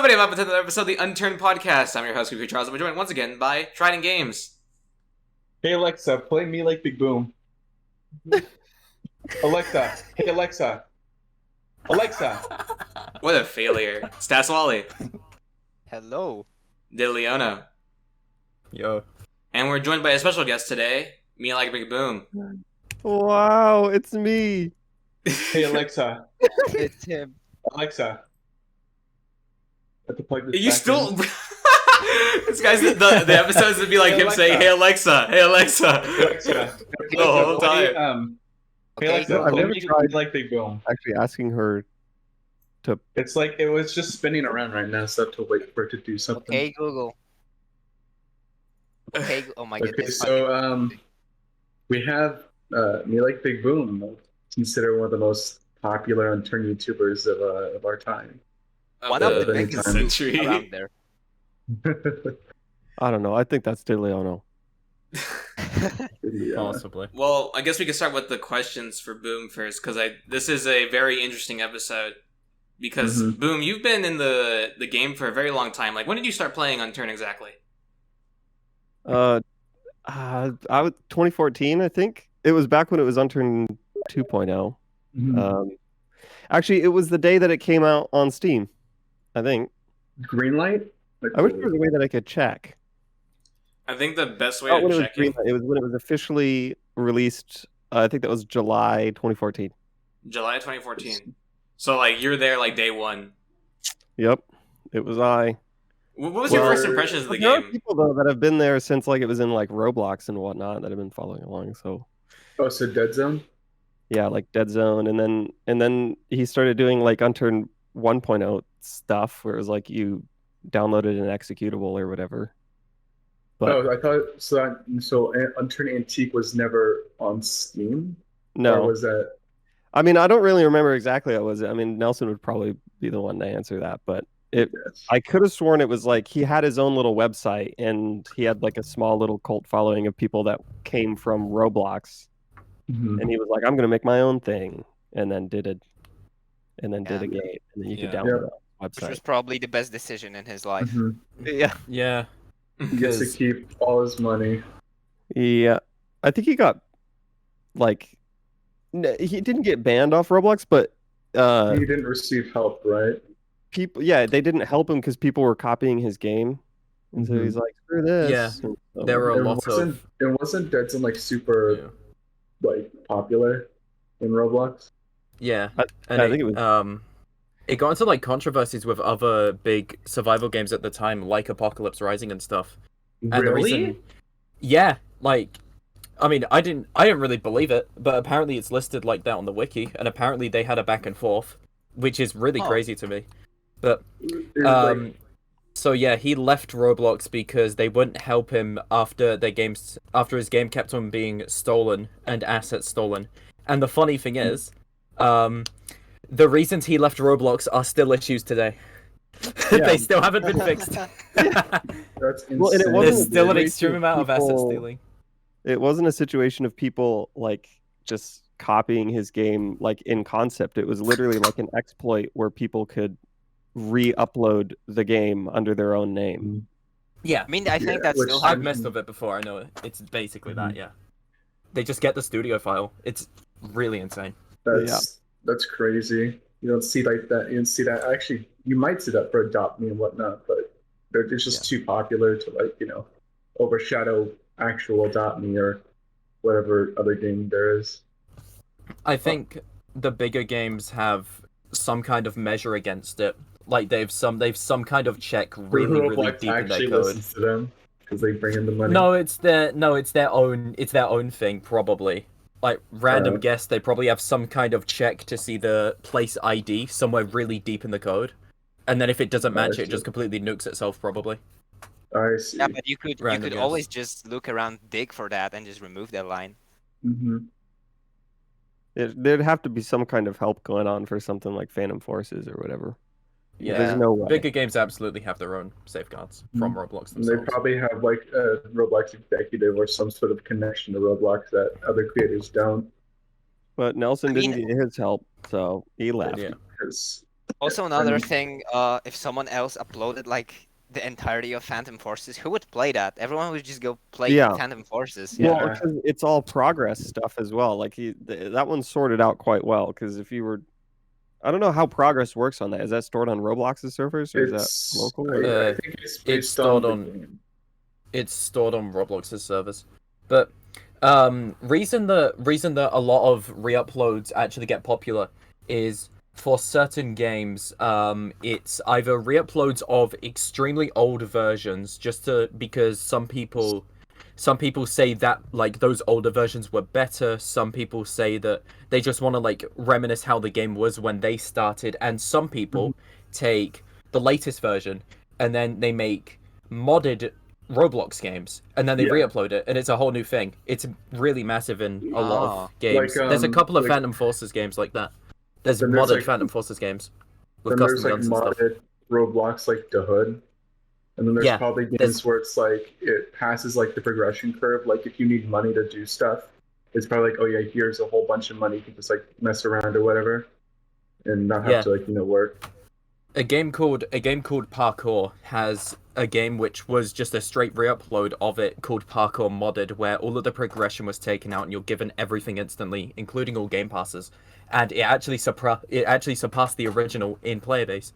everybody, welcome to another episode of the Unturned podcast. I'm your host, cucuycharles, and we're joined once again by Trident Games. Hey Alexa, play MeLikeBigBoom. Alexa, hey Alexa. Alexa. What a failure. Staswalle. Hello. Diddlyono. Yo. And we're joined by a special guest today, MeLikeBigBoom. Wow, it's me. Hey Alexa. It's him. Alexa. I have to plug this You back still... in. This guy's the episodes would be like Hey, him Alexa. saying, "Hey Alexa, hey Alexa." Alexa. The whole play, time. Hey Okay, Alexa, I've play never tried- MeLikeBigBoom. Actually asking her to... It's like it was just spinning around right now, so I have to wait for it to do something. Okay, Google. Okay, oh my Okay, goodness. so we have MeLikeBigBoom, considered one of the most popular Unturned YouTubers of our time. One of the the biggest century. around there. I don't know, I think that's Diddlyono. Yeah. Possibly. Well, I guess we can start with the questions for Boom first, because this is a very interesting episode. Because Mhm. Boom, you've been in the game for a very long time. Like, when did you start playing Unturned exactly? I was 2014, I think. It was back when it was Unturned 2.0. Mhm. Actually, it was the day that it came out on Steam, I think. Green light? I wish there was a way that I could check. I think the best way Not of when it was checking green, it was when it was officially released. I think that was July 2014. July 2014. So like you're there like day one. Yep, it was I. What was your Well, first impressions of the There are game? people though that have been there since like it was in like Roblox and whatnot that have been following along. So Oh, so Dead Zone? yeah, like Dead Zone, and then he started doing like Unturned 1.0 stuff where it was like you downloaded an executable or whatever. But Oh, I thought so. Unturned Antique was never on Steam. Or no, was that? I mean I don't really remember exactly how was it. I mean Nelson would probably be the one to answer that, but Yes. I could have sworn it was like he had his own little website and he had like a small little cult following of people that came from Roblox. Mhm. And he was like, I'm gonna make my own thing, and then did it, and then did a Yeah. game, and then you could Yeah. download it on Which the was website. probably the best decision in his life. Mhm. Yeah, Yeah, He gets to keep all his money. yeah. I think he got like he didn't get banned off Roblox, but He didn't receive help, right? people, yeah, they didn't help him because people were copying his game, and so he's like, screw this. Yeah. And so- there were a It lot wasn't. of. It wasn't Dead Zone like super Yeah. like popular in Roblox. Yeah, I- and I think it was- it got into like controversies with other big survival games at the time, like Apocalypse Rising and stuff. And the reason, yeah, like, I mean, I didn't really believe it, but apparently it's listed like that on the wiki, and apparently they had a back and forth, which is really Oh. crazy to me. But It was, like, so yeah, he left Roblox because they wouldn't help him after his game kept on being stolen and assets stolen. And the funny thing is, the reasons he left Roblox are still issues today. Yeah. They still haven't been fixed. that's insane. Well, and it wasn't There's a still an situation extreme of amount of asset people- stealing. It wasn't a situation of people like just copying his game like in concept. It was literally like an exploit where people could re-upload the game under their own name. Yeah, I mean, I think Yeah, that's which still I've happening. messed with it before. I know it. It's basically that. Yeah, they just get the studio file. It's really insane. That's crazy. You don't see like that. You don't see that. Actually, you might see that for Adopt Me and whatnot, but they're just too popular to overshadow actual Adopt Me or whatever other game there is. I think the bigger games have some kind of measure against it. Like they've some kind of check really Roblox deep in actually their code. listens to them because they bring in the money. No, it's their own thing probably. Like random guess, they probably have some kind of check to see the place ID somewhere really deep in the code, and then if it doesn't match, it just completely nukes itself probably. I see. Yeah, but you Random could guess. always just look around, dig for that, and just remove that line. hmm There'd have to be some kind of help going on for something like Phantom Forces or whatever. Yeah, There's no way. bigger games absolutely have their own safeguards from Roblox And they themselves. probably have like a Roblox executive or some sort of connection to Roblox that other creators don't. But Nelson I mean- didn't get his help, so he left. Yeah. Because Also, another thing, if someone else uploaded like the entirety of Phantom Forces, who would play that? Everyone would just go play Yeah. Phantom Forces. Yeah. Well, because it's all progress stuff as well. Like that one sorted out quite well. Because if you were, I don't know how progress works on that. Is that stored on Roblox's servers or is that local? Or... I think it's it's based stored on the on- game. It's stored on Roblox's servers. But reason that a lot of re-uploads actually get popular is for certain games, it's either re-uploads of extremely old versions because some people say that like those older versions were better. Some people say that they just want to like reminisce how the game was when they started, and some people take the latest version and then they make modded Roblox games and then they re-upload it, and it's a whole new thing. It's really massive in a lot of games. Like, there's a couple of like- Phantom Forces games like that. There's Then there's, modded like- Phantom Forces games with Then custom there's like guns and stuff. modded Roblox like the Hood. And then there's Yeah, probably games there's- where it's like it passes like the progression curve. Like if you need money to do stuff, it's probably like, oh yeah, here's a whole bunch of money. You can just like mess around or whatever, and not have Yeah. to like work. A game called Parkour has a game which was just a straight re-upload of it called Parkour Modded, where all of the progression was taken out and you're given everything instantly, including all game passes, and it actually surpassed the original in player base.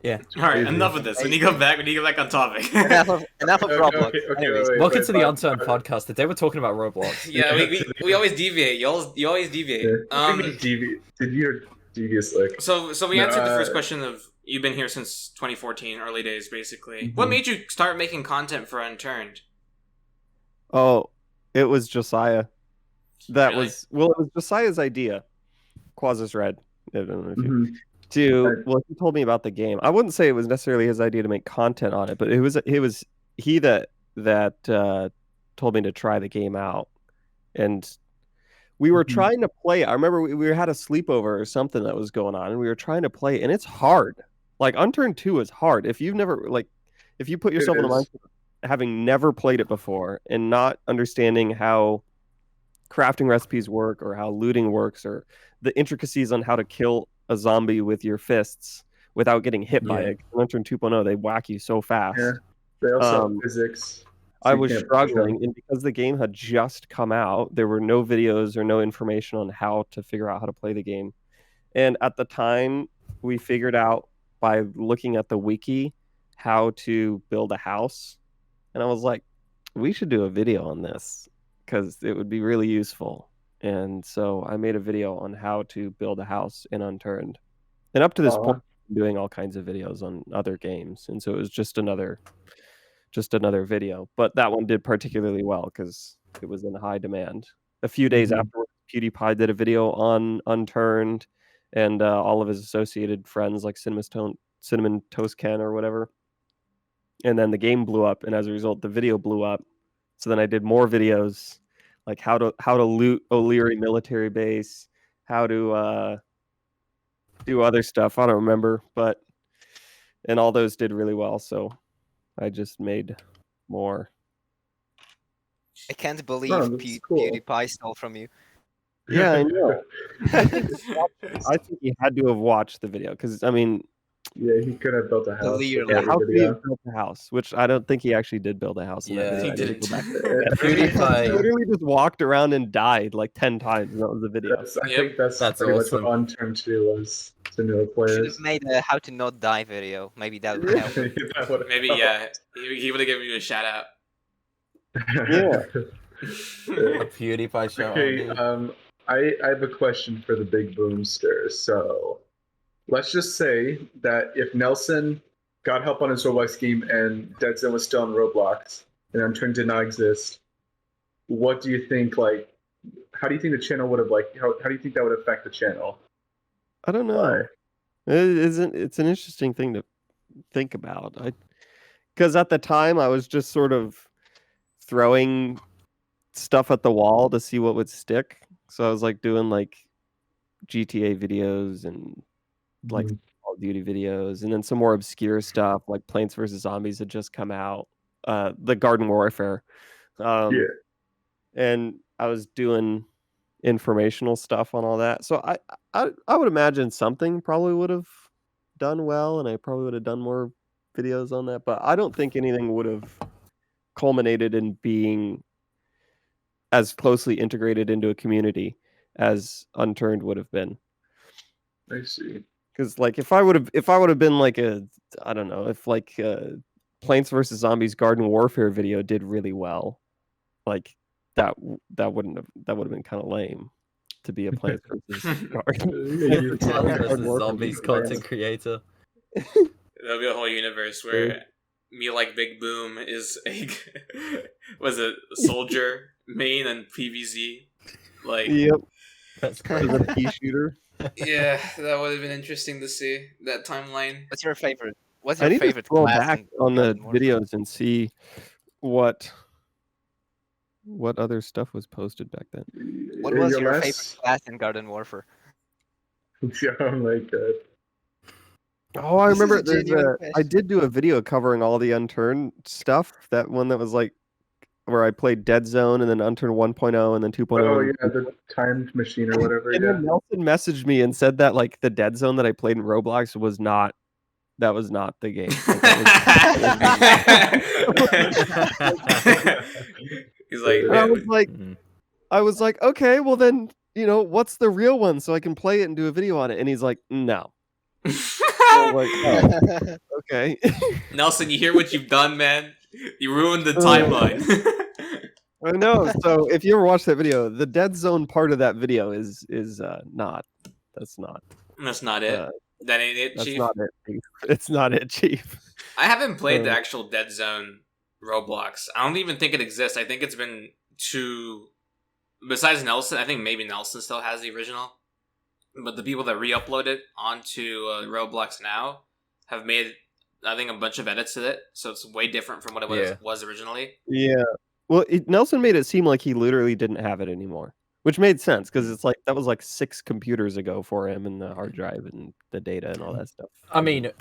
Yeah. All right, Crazy. enough of this. We need to go back. We need to go back on topic. enough of Roblox. Okay, Anyways. wait, Welcome wait, to the but- Unturned podcast. Today we're talking about Roblox. Yeah, we always deviate. You always deviate. Did you devious like? So we No, answered the first question of you've been here since 2014, early days, basically. Mhm. What made you start making content for Unturned? Oh, it was Josiah. That Really? was it was Josiah's idea. Quasis Red. I don't know if you Mhm. he told me about the game. I wouldn't say it was necessarily his idea to make content on it, but it was he that told me to try the game out, and we were Mhm. trying to play. I remember we had a sleepover or something that was going on, and we were trying to play, and it's hard. Like Unturned 2 is hard. If you've never if you put yourself in the is. mindset of having never played it before and not understanding how crafting recipes work or how looting works or the intricacies on how to kill a zombie with your fists without getting hit by Yeah. it. In Unturned 2.0, they whack you so fast. Yeah. They also Um, have physics. I you was can't push struggling, them. and because the game had just come out, there were no videos or no information on how to figure out how to play the game. And at the time, we figured out by looking at the wiki how to build a house. And I was like, we should do a video on this because it would be really useful. And so I made a video on how to build a house in Unturned. And up to this Aw. point, I'm doing all kinds of videos on other games. And so it was just another video. But that one did particularly well because it was in high demand. A few days Mhm. afterwards, PewDiePie did a video on Unturned, and all of his associated friends like Cinnamon Toast Ken or whatever. And then the game blew up, and as a result, the video blew up. So then I did more videos, like how to loot O'Leary military base, how to do other stuff. I don't remember, and all those did really well. So I just made more. I can't believe No, that's cool. PewDiePie stole from you. Yeah, I know. I think he had to have watched the video because I mean, Yeah, he could have built a house. Clearly. with yeah, every how could he video. have built a house? Which I don't think he actually did build a house in Yeah, that video. he I need to didn't. go back. Yeah. He PewDiePie. literally just walked around and died like 10 times. And that was the video. I Yep. think that's That's pretty awesome. much what Unturned 2 was to newer Should players. have made a how to not die video. Maybe that would help. That would've Maybe helped. yeah, he would have given you a shout out. Yeah. A PewDiePie show. Okay, I have a question for the big boomsters. So let's just say that if Nelson got help on his Roblox game and Dead Zone was still on Roblox and Unturned did not exist, what do you think, like, how do you think the channel would have, like, how do you think that would affect the channel? I don't know. Why? It's an interesting thing to think about. Because at the time I was just sort of throwing stuff at the wall to see what would stick. So I was like doing like GTA videos and like Mhm. Call of Duty videos, and then some more obscure stuff like Plants vs Zombies had just come out, the Garden Warfare, Yeah. and I was doing informational stuff on all that. So I would imagine something probably would have done well, and I probably would have done more videos on that. But I don't think anything would have culminated in being as closely integrated into a community as Unturned would have been. I see. Because like if I would have been like I don't know, if like Plants vs Zombies Garden Warfare video did really well, like that would have been kind of lame to be a Plants vs Garden. Zombies content creator. There'll be a whole universe where MeLikeBigBoom is a soldier main and PvZ. Like, yep, That's as a pea shooter. yeah, that would have been interesting to see that timeline. What's your favorite? What's I your need to favorite scroll class back in on the Garden Warfare? videos and see what other stuff was posted back then. What was your favorite class in Garden Warfare? Yeah, oh my god. Oh, I This is remember. a genuine question. I did do a video covering all the Unturned stuff. That one that was like where I played Dead Zone and then Unturned 1.0 and then 2.0. Oh yeah, the timed machine or whatever. And Yeah. then Nelson messaged me and said that like the Dead Zone that I played in Roblox was not the game. Like, He's like, and I was like, okay, well then, what's the real one so I can play it and do a video on it? And he's like, no. I'm like, oh, okay. Nelson, you hear what you've done, man? You ruined the timeline. I know. So if you ever watch that video, the Dead Zone part of that video is not. That's not. That's not it. That ain't it, That's Chief. not it. Chief. It's not it, Chief. I haven't played the actual Dead Zone Roblox. I don't even think it exists. I think it's been too. Besides Nelson, I think maybe Nelson still has the original. But the people that re-upload it onto Roblox now have made, I think, a bunch of edits to it. So it's way different from what it was originally. Yeah. Well, Nelson made it seem like he literally didn't have it anymore, which made sense because it's like that was like 6 computers ago for him and the hard drive and the data and all that stuff. I mean,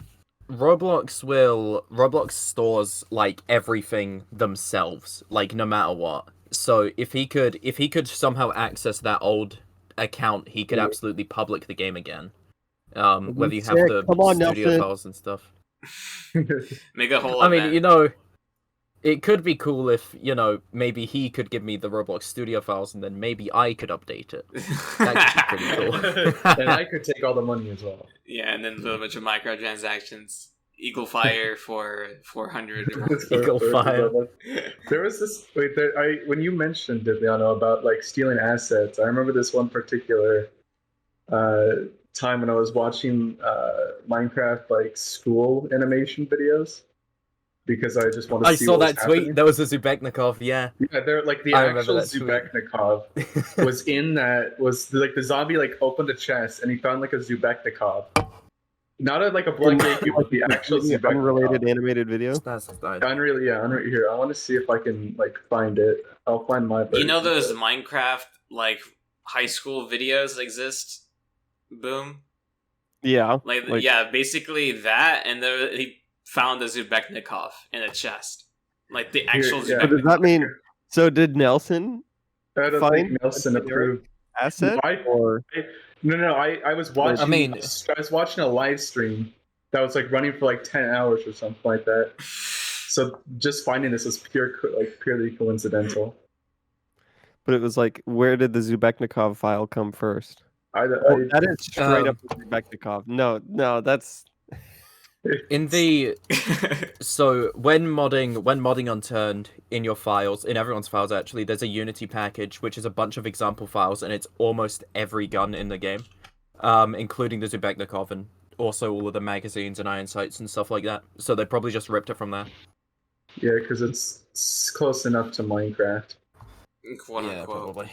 Roblox stores like everything themselves, like no matter what. So if he could somehow access that old account, he could absolutely public the game again. Whether you have the studio Nelson. files and stuff. Make a whole I event. mean, it could be cool if, maybe he could give me the Roblox studio files and then maybe I could update it. That could be pretty cool. And I could take all the money as well. Yeah, and then do a bunch of microtransactions. Eagle Fire for 400. Eagle Fire. There was this when you mentioned Diddlyono about like stealing assets. I remember this one particular time when I was watching Minecraft like school animation videos because I just want to see. I saw what was that tweet. happening. That was a Zubeknikov. Yeah. Yeah, they're like the I remember actual that tweet. Zubeknikov was in that. Was like the zombie like opened a chest and he found like a Zubeknikov. Not like a blank game, but the actual unrelated animated video. Unreal, here. I want to see if I can like find it. I'll find my version. You know those Minecraft like high school videos that exist? Boom. Yeah. Like yeah, basically that, and he found a Zubeknikov in a chest, like the actual. Yeah. So does that mean? So did Nelson I don't think Nelson approved asset or? No. I was watching. I was watching a live stream that was like running for like 10 hours or something like that. So just finding this is purely coincidental. But it was like, where did the Zubeknikov file come first? That is straight up the Zubeknikov. No, that's in the so when modding Unturned in your files, in everyone's files actually, there's a Unity package which is a bunch of example files and it's almost every gun in the game, including the Zubeknikov and also all of the magazines and iron sights and stuff like that. So they probably just ripped it from there. Yeah, because it's close enough to Minecraft. Quote yeah, unquote. probably.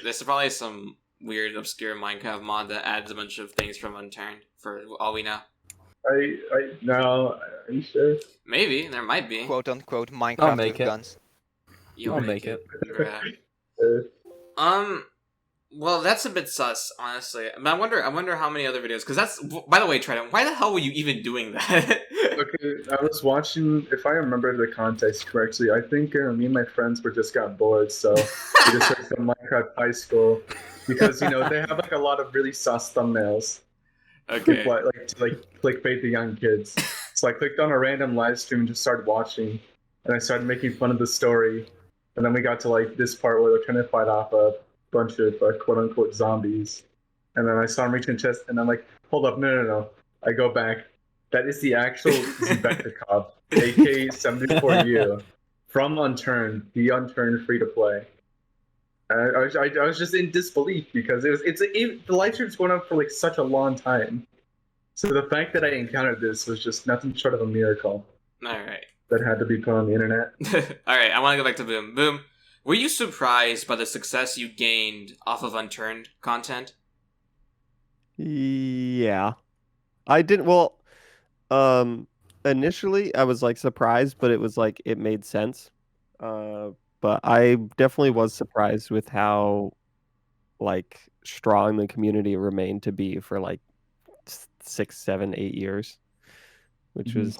There's probably some weird, obscure Minecraft mod that adds a bunch of things from Unturned, for all we know. No, are you sure? Maybe, there might be. Quote unquote Minecraft with guns. You'll I'll make it. Well, that's a bit sus, honestly. But I wonder how many other videos. Because that's, by the way, Trident. Why the hell were you even doing that? Okay, I was watching. If I remember the context correctly, I think me and my friends just got bored, so we just searched on Minecraft High School because they have like a lot of really sus thumbnails. Okay. Like to clickbait the young kids. So I clicked on a random live stream and just started watching, and I started making fun of the story, and then we got to like this part where they're trying to fight off a bunch of quote unquote zombies, and then I saw him reaching chest, and I'm like, hold up, no. I go back. That is the actual Zvektikov, AK-74U, from Unturned, the Unturned free to play. I was just in disbelief because the live stream's going on for like such a long time. So the fact that I encountered this was just nothing short of a miracle. All right. That had to be put on the internet. All right, I want to go back to Boom. Boom, were you surprised by the success you gained off of Unturned content? Yeah. I didn't. Well, initially I was like surprised, but it was like it made sense. But I definitely was surprised with how like strong the community remained to be for like 6, 7, 8 years, which was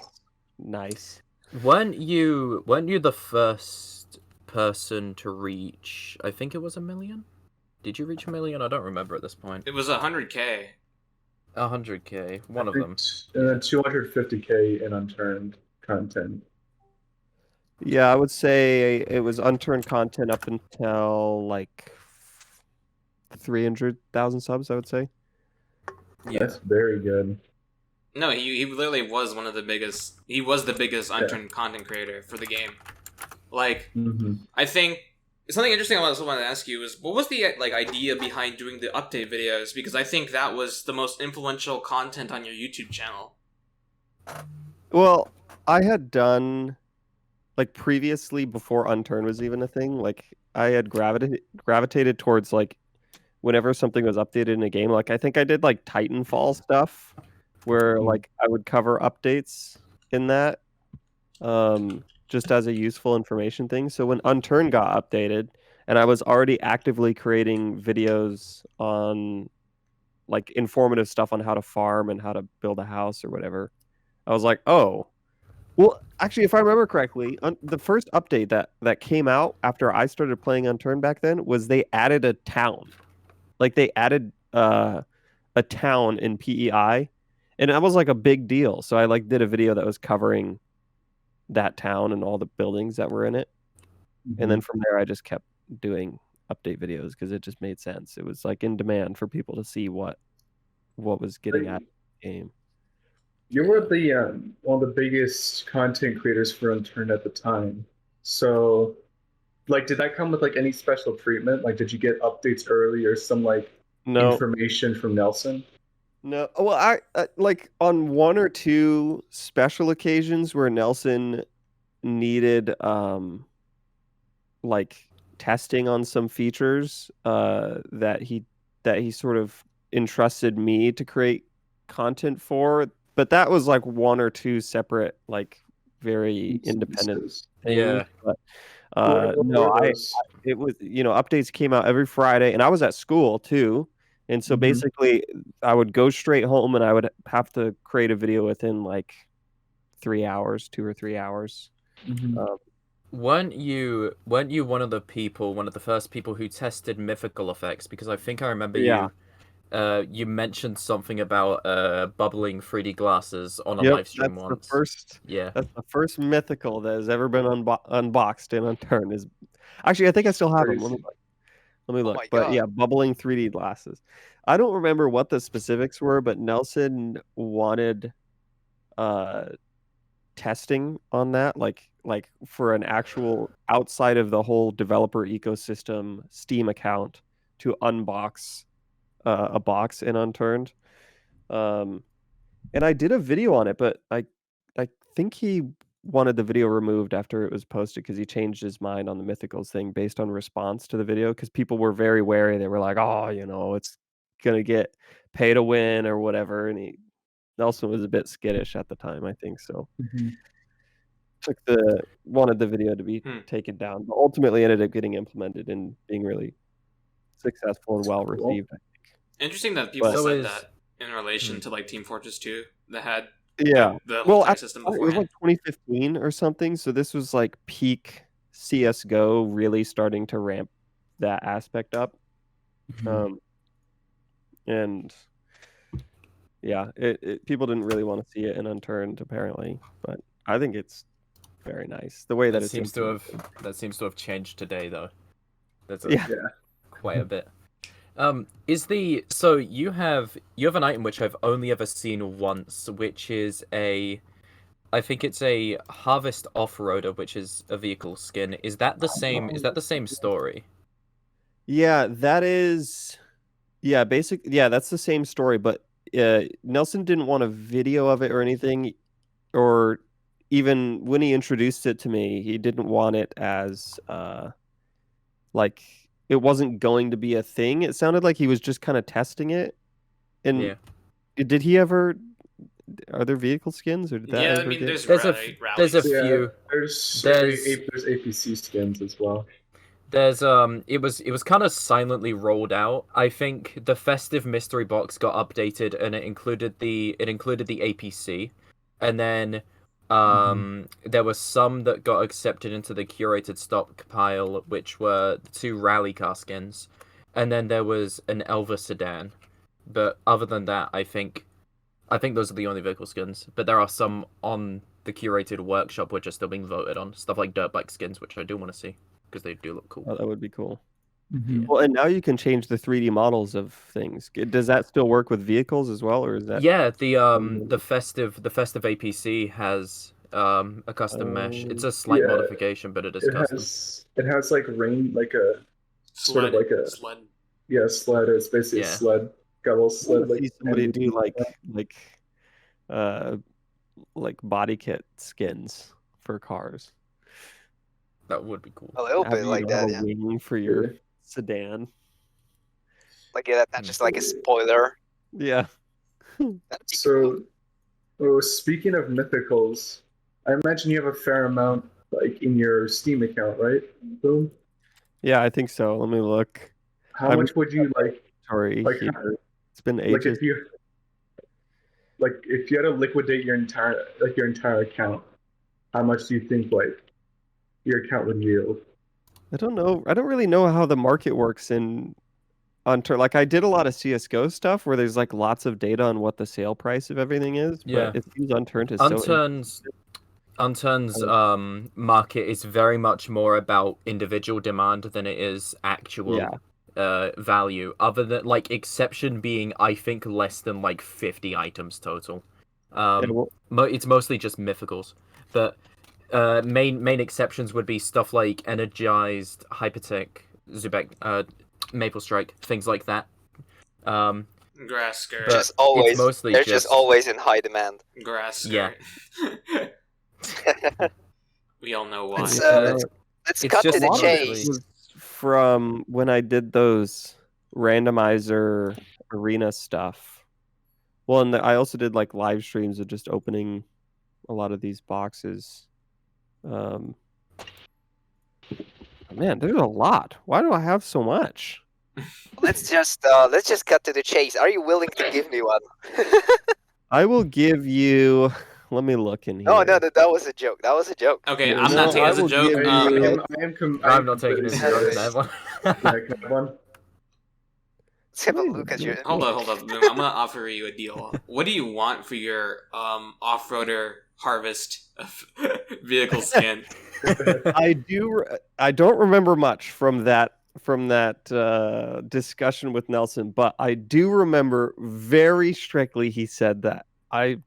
nice. Weren't you the first person to reach? I think it was 1 million. Did you reach 1 million? I don't remember at this point. It was 100K. 100K, one of them. And then 250K in Unturned content. Yeah, I would say it was Unturned content up until like 300,000 subs, I would say. Yeah. That's very good. No, he literally was one of the biggest. He was the biggest Unturned content creator for the game. Like, I think something interesting I also wanted to ask you is, what was the idea behind doing the update videos? Because I think that was the most influential content on your YouTube channel. Well, I had done like previously, before Unturned was even a thing, like I had gravitated towards like whenever something was updated in a game. Like I think I did like Titanfall stuff where like I would cover updates in that just as a useful information thing. So when Unturned got updated and I was already actively creating videos on like informative stuff on how to farm and how to build a house or whatever, I was like, oh, well, actually, if I remember correctly, the first update that came out after I started playing Unturned back then was they added a town. Like they added a town in PEI, and that was like a big deal. So I like did a video that was covering that town and all the buildings that were in it. And then from there I just kept doing update videos because it just made sense. It was like in demand for people to see what was getting at the game. You were the one of the biggest content creators for Unturned at the time. So, like, did that come with like any special treatment? Like, did you get updates early or some like information from Nelson? No. Well, I like on 1 or 2 special occasions where Nelson needed like testing on some features that he sort of entrusted me to create content for. But that was like 1 or 2 separate, like very independent things. Yeah. But no, it was, updates came out every Friday, and I was at school too. And so basically I would go straight home and I would have to create a video within like 3 hours, 2 or 3 hours. Weren't you one of the first people who tested mythical effects? Because I think I remember you mentioned something about bubbling 3D glasses on a live stream once. That's the first mythical that has ever been unboxed and Unturned. Is actually, I think I still have them. Let me look. But yeah, bubbling 3D glasses. I don't remember what the specifics were, but Nelson wanted testing on that, like for an actual outside of the whole developer ecosystem Steam account to unbox a box in Unturned. And I did a video on it, but I think he wanted the video removed after it was posted because he changed his mind on the mythicals thing based on response to the video, because people were very wary. They were like, oh, it's gonna get pay to win or whatever, and Nelson was a bit skittish at the time, I think. So wanted the video to be taken down, but ultimately ended up getting implemented and being really successful and well received. Interesting that people But- said that in relation to like Team Fortress 2 that had Yeah. the Well, whole system it was beforehand. like 2015 or something, so this was like peak CS:GO really starting to ramp that aspect up. And yeah, people didn't really want to see it in Unturned apparently, but I think it's very nice the way that That it seems to have changed today though. That's Yeah. quite a bit. So you have an item which I've only ever seen once, which is I think it's a Harvest Off-Roader, which is a vehicle skin. Is that the same? Is that the same story? Yeah, that is. Yeah, that's the same story, but Nelson didn't want a video of it or anything, or even when he introduced it to me, he didn't want it as like it wasn't going to be a thing. It sounded like he was just kind of testing it. And Yeah. did he ever? Are there vehicle skins or did that? Yeah, I ever mean, get- there's There's a rallies. few. There's There's- APC skins as well. There's it was kind of silently rolled out. I think the festive mystery box got updated and it included the APC, and then there were some that got accepted into the curated stockpile, which were 2 rally car skins, and then there was an Elva sedan. But other than that, I think those are the only vehicle skins. But there are some on the curated workshop which are still being voted on. Stuff like dirt bike skins, which I do want to see because they do look cool. Oh, that would be cool. Mhm. Well, and now you can change the 3D models of things. Does that still work with vehicles as well, or is that? Yeah, the festive APC has a custom mesh. It's a slight Yeah. modification, but it is custom. It has like rain, like a sort of like a sled. sled. It's basically a Yeah. sled. Got a little I sled. wanna see somebody and- do like body kit skins for cars. That would be cool. A little Have bit you like have that, a yeah. wing for your sedan. Like that's just like a spoiler. Yeah. That'd be cool. So, speaking of mythicals, I imagine you have a fair amount like in your Steam account, right? Boom. Yeah, I think so. Let me look. How I'm- much would you like? Sorry, Like, it's been like ages. if you had to liquidate your entire account, how much do you think like your account would yield? I don't know. I don't really know how the market works in Unturned. Like I did a lot of CS:GO stuff where there's like lots of data on what the sale price of everything is. Yeah. But it seems Unturned is so. Unturned's market is very much more about individual demand than it is actual value. Other than like exception being, I think less than like 50 items total. It's mostly just mythicals, but main exceptions would be stuff like Energized, Hypertech, Zubek, Maple Strike, things like that. Grass skirt. But Just always, mostly they're just- just always in high demand. Grass skirt. Yeah. We all know why. Let's, It's let's it's cut to just the honestly- chase. From when I did those randomizer arena stuff. Well, and I also did like live streams of just opening a lot of these boxes. Man, there's a lot. Why do I have so much? Let's just cut to the chase. Are you willing to give me one? I will give you. Let me look in here. No, that was a joke. That was a joke. Okay, Yeah, I'm no, not taking it I as a will joke. give you- I'm not taking it as a joke. Can Never. I have one? Let's have a look at your. Hold up, Boom. I'm gonna offer you a deal. What do you want for your off-roader harvest vehicle skin? I don't remember much from that discussion with Nelson, but I do remember very strictly he said that I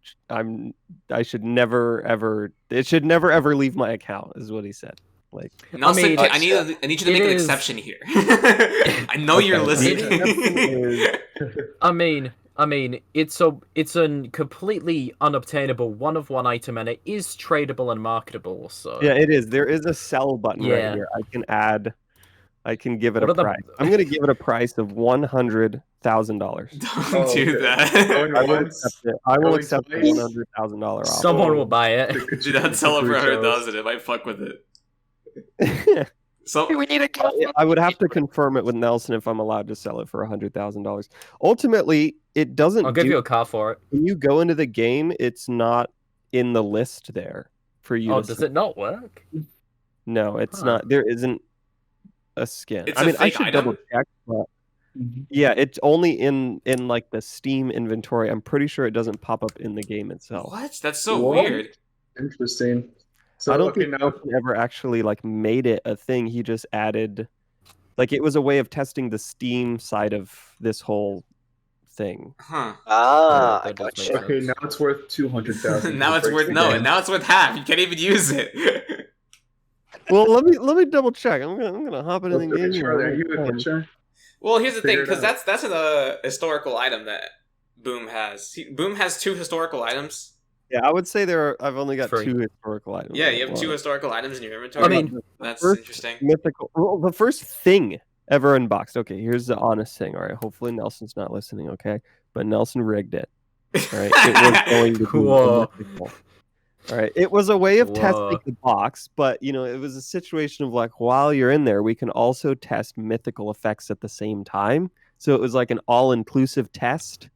should never ever it should never ever leave my account is what he said. Like Nelson, I I mean, need you to it make an is- exception here. I know you're Okay. listening. I mean, it's a completely unobtainable one-of-one item, and it is tradable and marketable. So yeah, it is. There is a sell button right Yeah. here. I can give it What a are the- price. I'm gonna give it a price of $100,000. Don't do okay. that. Going I will once, accept it. I will going accept the twice. $100,000 offer. someone will buy it. Do not sell it for 100,000. It might fuck with it. So We need a I would have to confirm it with Nelson if I'm allowed to sell it for $100,000. Ultimately, it doesn't. I'll give you a car for it. When you go into the game, it's not in the list there for you. Oh, does it not work? No, it's Huh. not. There isn't a skin. It's I a mean, I fake should item? double check, but yeah, it's only in like the Steam inventory. I'm pretty sure it doesn't pop up in the game itself. what? That's so What? weird. Interesting. So I don't okay, think now Nelson ever actually like made it a thing. He just added, like, it was a way of testing the Steam side of this whole thing. Huh. Ah, that I does got make you. sense. okay, now it's worth 200,000. Now it's worth now it's worth half. You can't even use it. Well, let me double check. I'm gonna hop into the game. Charlie, are you a glitcher? Well, here's the thing, Figure it because out. that's a historical item that Boom has. Boom has 2 historical items. Yeah, I would say I've only got 3. 2 historical items. Yeah, you have 2 historical items in your inventory. I mean, that's first interesting. mythical. Well, the first thing ever unboxed. Okay, here's the honest thing. All right, hopefully Nelson's not listening. Okay, but Nelson rigged it. All right, it was going to be Whoa. mythical. All right, it was a way of Whoa. testing the box, but you know, it was a situation of like, while you're in there, we can also test mythical effects at the same time. So it was like an all-inclusive test.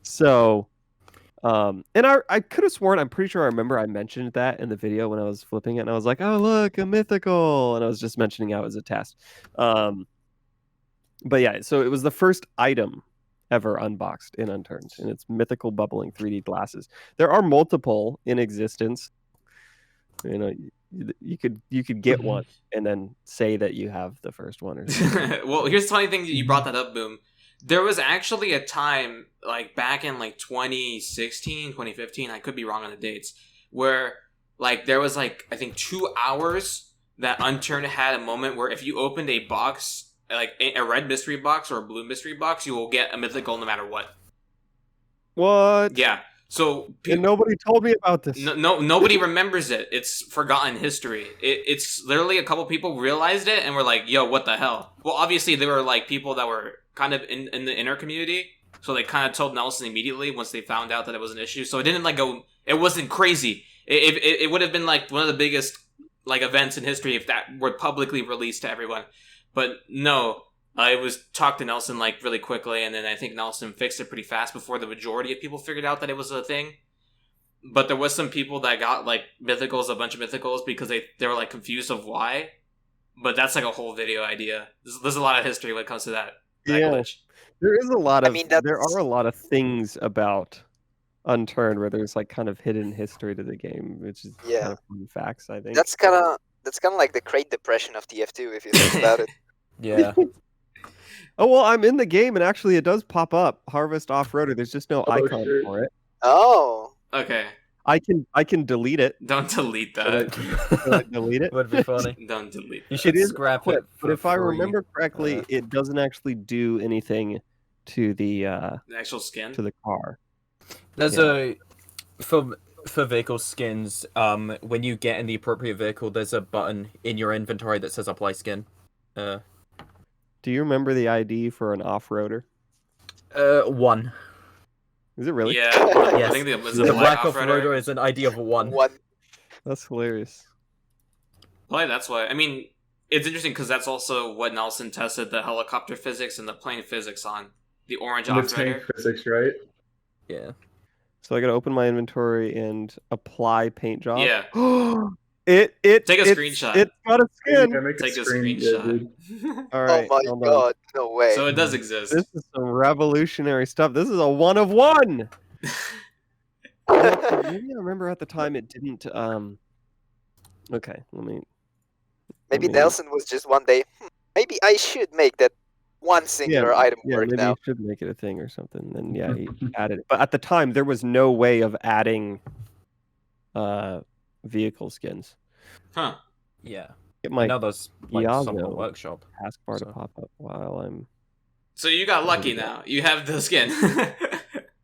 So, and I could have sworn, I'm pretty sure I remember I mentioned that in the video when I was flipping it, and I was like, oh look, a mythical, and I was just mentioning how it was a test. But yeah, so it was the first item ever unboxed in Unturned, and it's mythical bubbling 3D glasses. There are multiple in existence. You know, you could get one and then say that you have the first one or something. Well, here's the funny thing that you brought that up, Boom. There was actually a time, like back in like 2016, 2015, I could be wrong on the dates, where like there was like, I think 2 hours that Unturned had a moment where if you opened a box, like a red mystery box or a blue mystery box, you will get a mythical no matter what. What? Yeah. So And nobody told me about this. nobody remembers it. It's forgotten history. It's literally a couple people realized it and were like, "Yo, what the hell?" Well, obviously there were like people that were kind of in the inner community, so they kind of told Nelson immediately once they found out that it was an issue. So it didn't like go. It wasn't crazy. It would have been like one of the biggest like events in history if that were publicly released to everyone. But no. It was talked to Nelson like really quickly, and then I think Nelson fixed it pretty fast before the majority of people figured out that it was a thing. But there was some people that got like mythicals, a bunch of mythicals, because they were like confused of why. But that's like a whole video idea. There's a lot of history when it comes to that Yeah. glitch. There is a lot of. I mean, there that's- are a lot of things about Unturned where there's like kind of hidden history to the game, which is Yeah. kind of fun facts. I think That's kind of like the Great Depression of TF2 if you think about it. Yeah. Oh well, I'm in the game and actually it does pop up Harvest Off-Roader. There's just no Oh, icon shit. for it. Oh, Okay, I can delete it. don't delete Should I, that. should I delete it? Would be funny. Don't delete. You should It is scrap equipped, it. but for if I free. remember correctly, it doesn't actually do anything to the The actual skin. to the car. There's Yeah. for vehicle skins, when you get in the appropriate vehicle, there's a button in your inventory that says apply skin. Do you remember the ID for an off-roader? 1. Is it really? Yeah, I Yes. think it was The a black black off-roader is an ID of 1. one. That's hilarious. Probably that's why. I mean, it's interesting because that's also what Nelson tested the helicopter physics and the plane physics on. The orange The tank off-roader. physics, right? Yeah. So I gotta open my inventory and apply paint job. Yeah. It Take a it's- screenshot. It's got a skin. Yeah, make Take a screen. Yeah, screenshot. dude. All right. Oh my hold on. god, no way. So it does exist. This is some revolutionary stuff. This is a 1 of 1. Maybe I remember at the time it didn't. Okay, let me. Maybe me- Nelson was just one day, maybe I should make that one singular item Yeah, work maybe now. you should make it a thing or something. Then yeah, he added it. But at the time, there was no way of adding vehicle skins. Huh. Yeah. Get my Now there's like some Iago workshop. taskbar to so- pop up while I'm. So you got lucky now. You have the skin.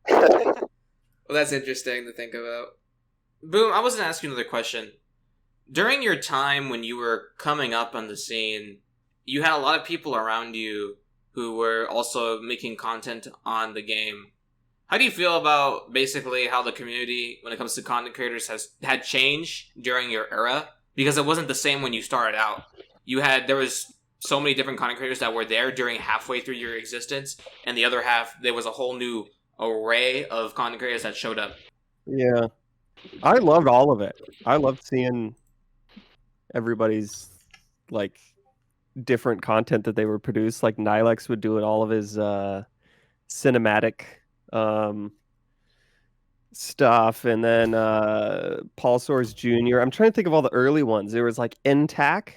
Well, that's interesting to think about. Boom, I was going to ask you another question. During your time when you were coming up on the scene, you had a lot of people around you who were also making content on the game. How do you feel about basically how the community, when it comes to content creators, had changed during your era? Because it wasn't the same when you started out. there was so many different content creators that were there during halfway through your existence, and the other half there was a whole new array of content creators that showed up. Yeah, I loved all of it. I loved seeing everybody's like different content that they would produce. Like Nilex would do it, all of his cinematic stuff, and then Paul Soares Jr. I'm trying to think of all the early ones. There was like Intac,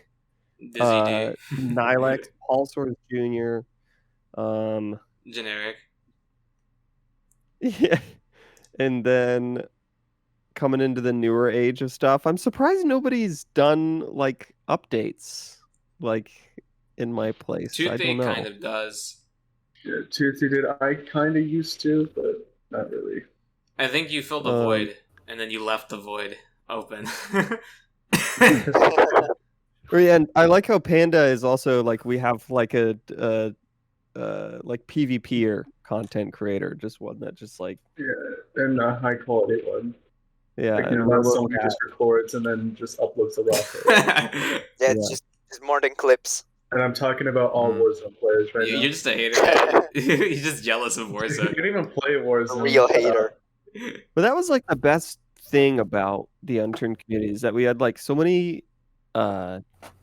Dizzy D. Nilex, Paul Soares Jr. Generic. Yeah, and then coming into the newer age of stuff, I'm surprised nobody's done like updates like in my place. I don't Toothy know. kind of does. Yeah, Toothy did. I kind of used to, but not really. I think you filled the void, and then you left the void open. Yeah, and I like how Panda is also like, we have like a like PvPer content creator, just one that just like, Yeah, and a high quality one. yeah, Like, and not someone who just records and then just uploads the raw footage. Yeah, it's just more than clips. And I'm talking about all Warzone players right now. You're just a hater. You're just jealous of You Warzone. don't even play Warzone. A real hater. But that was like the best thing about the Unturned community, is that we had like so many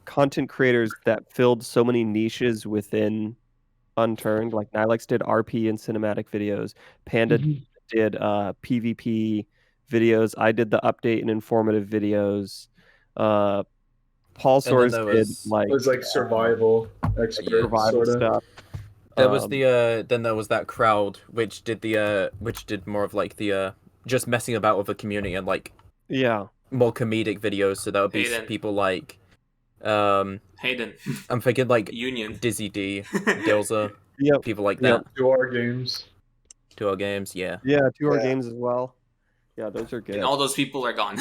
content creators that filled so many niches within Unturned. Like Nilex did RP and cinematic videos. Panda did PvP videos. I did the update and informative videos. Paul Soares did like, it was like survival expert survival sort of stuff. There was then there was that crowd which did more of like the just messing about with the community and like more comedic videos. So that would be people like Hayden. I'm thinking like Union, Dizzy D, Dilza, people like that. 2R games. 2R games, yeah. Yeah, 2R games as well. Yeah, those are good. And all those people are gone.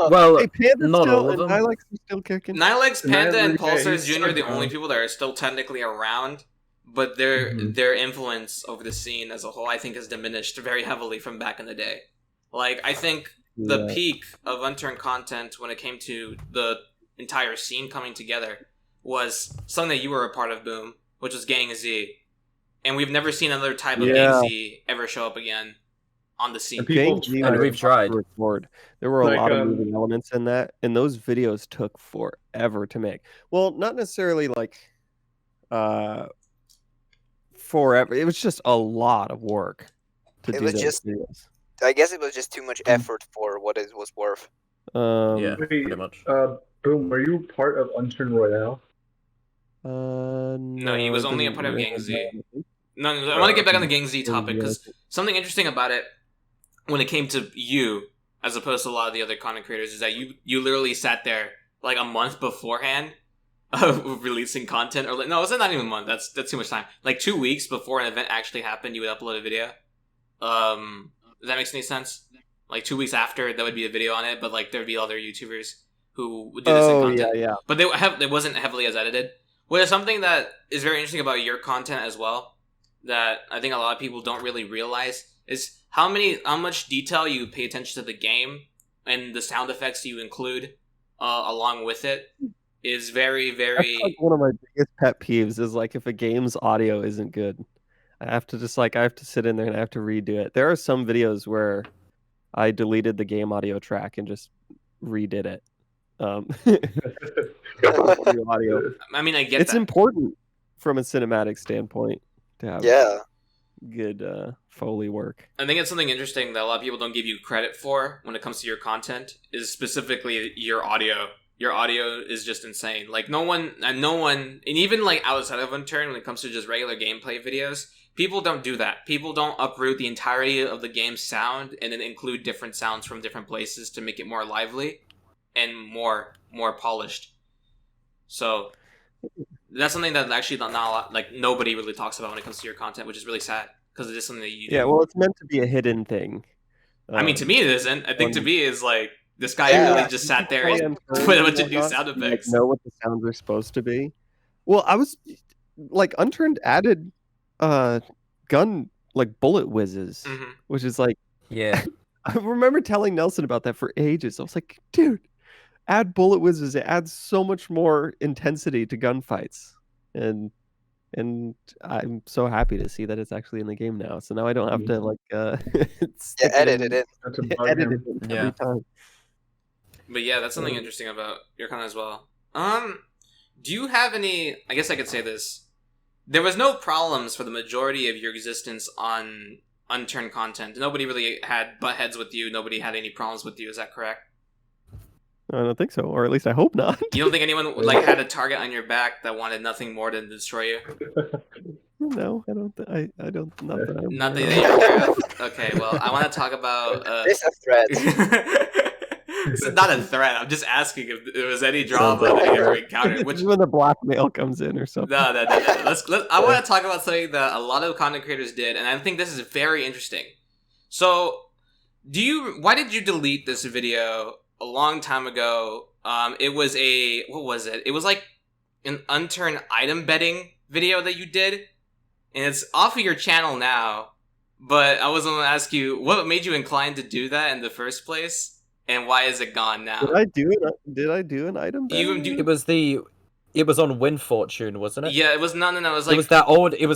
Well, hey, Panda's not still, all of them. Nilex is still kicking. Nilex, Panda, and Paul yeah, Soares he's Jr. are the still only around. people that are still technically around, but their influence over the scene as a whole, I think, has diminished very heavily from back in the day. Like, I think the peak of Unturned content when it came to the entire scene coming together was something that you were a part of, Boom, which was Gang Z. And we've never seen another type of Gang Z ever show up again on the scene. And we've tried. There were a lot of moving elements in that, and those videos took forever to make. Well, not necessarily like forever. It was just a lot of work to do those videos. I guess it was just too much effort for what it was worth. Yeah, pretty much. Boom, were you part of Unturned Royale? No, he was only a part of Gang Z. No, I want to get back on the Gang Z topic, because something interesting about it, when it came to you, as opposed to a lot of the other content creators, is that you literally sat there like a month beforehand of releasing content, or no, it's not even a month. That's too much time. Like 2 weeks before an event actually happened, you would upload a video. Does that make any sense? Like 2 weeks after, there would be a video on it, but like there'd be other YouTubers who would do the same content. Yeah. But it wasn't heavily as edited. Which is something that is very interesting about your content as well, that I think a lot of people don't really realize, is how much detail you pay attention to the game and the sound effects you include along with it is very, very... That's like one of my biggest pet peeves is like if a game's audio isn't good. I have to sit in there and I have to redo it. There are some videos where I deleted the game audio track and just redid it. Audio. I mean, I get it's that. important from a cinematic standpoint to have good Foley work. I think it's something interesting that a lot of people don't give you credit for when it comes to your content, is specifically your audio. Your audio is just insane. Like no one, and even like outside of Unturned, when it comes to just regular gameplay videos, people don't do that. People don't uproot the entirety of the game's sound and then include different sounds from different places to make it more lively and more polished. So that's something that actually not a lot, like nobody really talks about when it comes to your content, which is really sad because it is something that you do. Yeah, well, it's meant to be a hidden thing. I mean, to me it isn't. I think to me is like this guy really just sat there and put a bunch of new sound effects. Know what the sounds are supposed to be. Well, I was like, Unturned added gun like bullet whizzes, which is like, yeah. I remember telling Nelson about that for ages. I was like, dude, add bullet whizzes. It adds so much more intensity to gunfights, and I'm so happy to see that it's actually in the game now. So now I don't have to like stick edit it in. Not to bug edit it him. in every time. But yeah, that's something interesting about your con as well. Do you have any? I guess I could say this. There was no problems for the majority of your existence on Unturned content. Nobody really had butt heads with you. Nobody had any problems with you. Is that correct? I don't think so, or at least I hope not. You don't think anyone like had a target on your back that wanted nothing more than to destroy you? No, I don't. I don't. Not that I'm Not that aware you're of. aware of. Okay, well, I want to talk about. It's a threat. It's not a threat. I'm just asking if there was any drama that you ever encountered. Which This is when the blackmail comes in or something. no. I want to talk about something that a lot of content creators did, and I think this is very interesting. So, why did you delete this video a long time ago? It was what was it? It was like an Unturned item betting video that you did, and it's off of your channel now. But I was going to ask you, what made you inclined to do that in the first place, and why is it gone now? Did I do an item? It was on Win Fortune, wasn't it? Yeah, it was no. It was like it was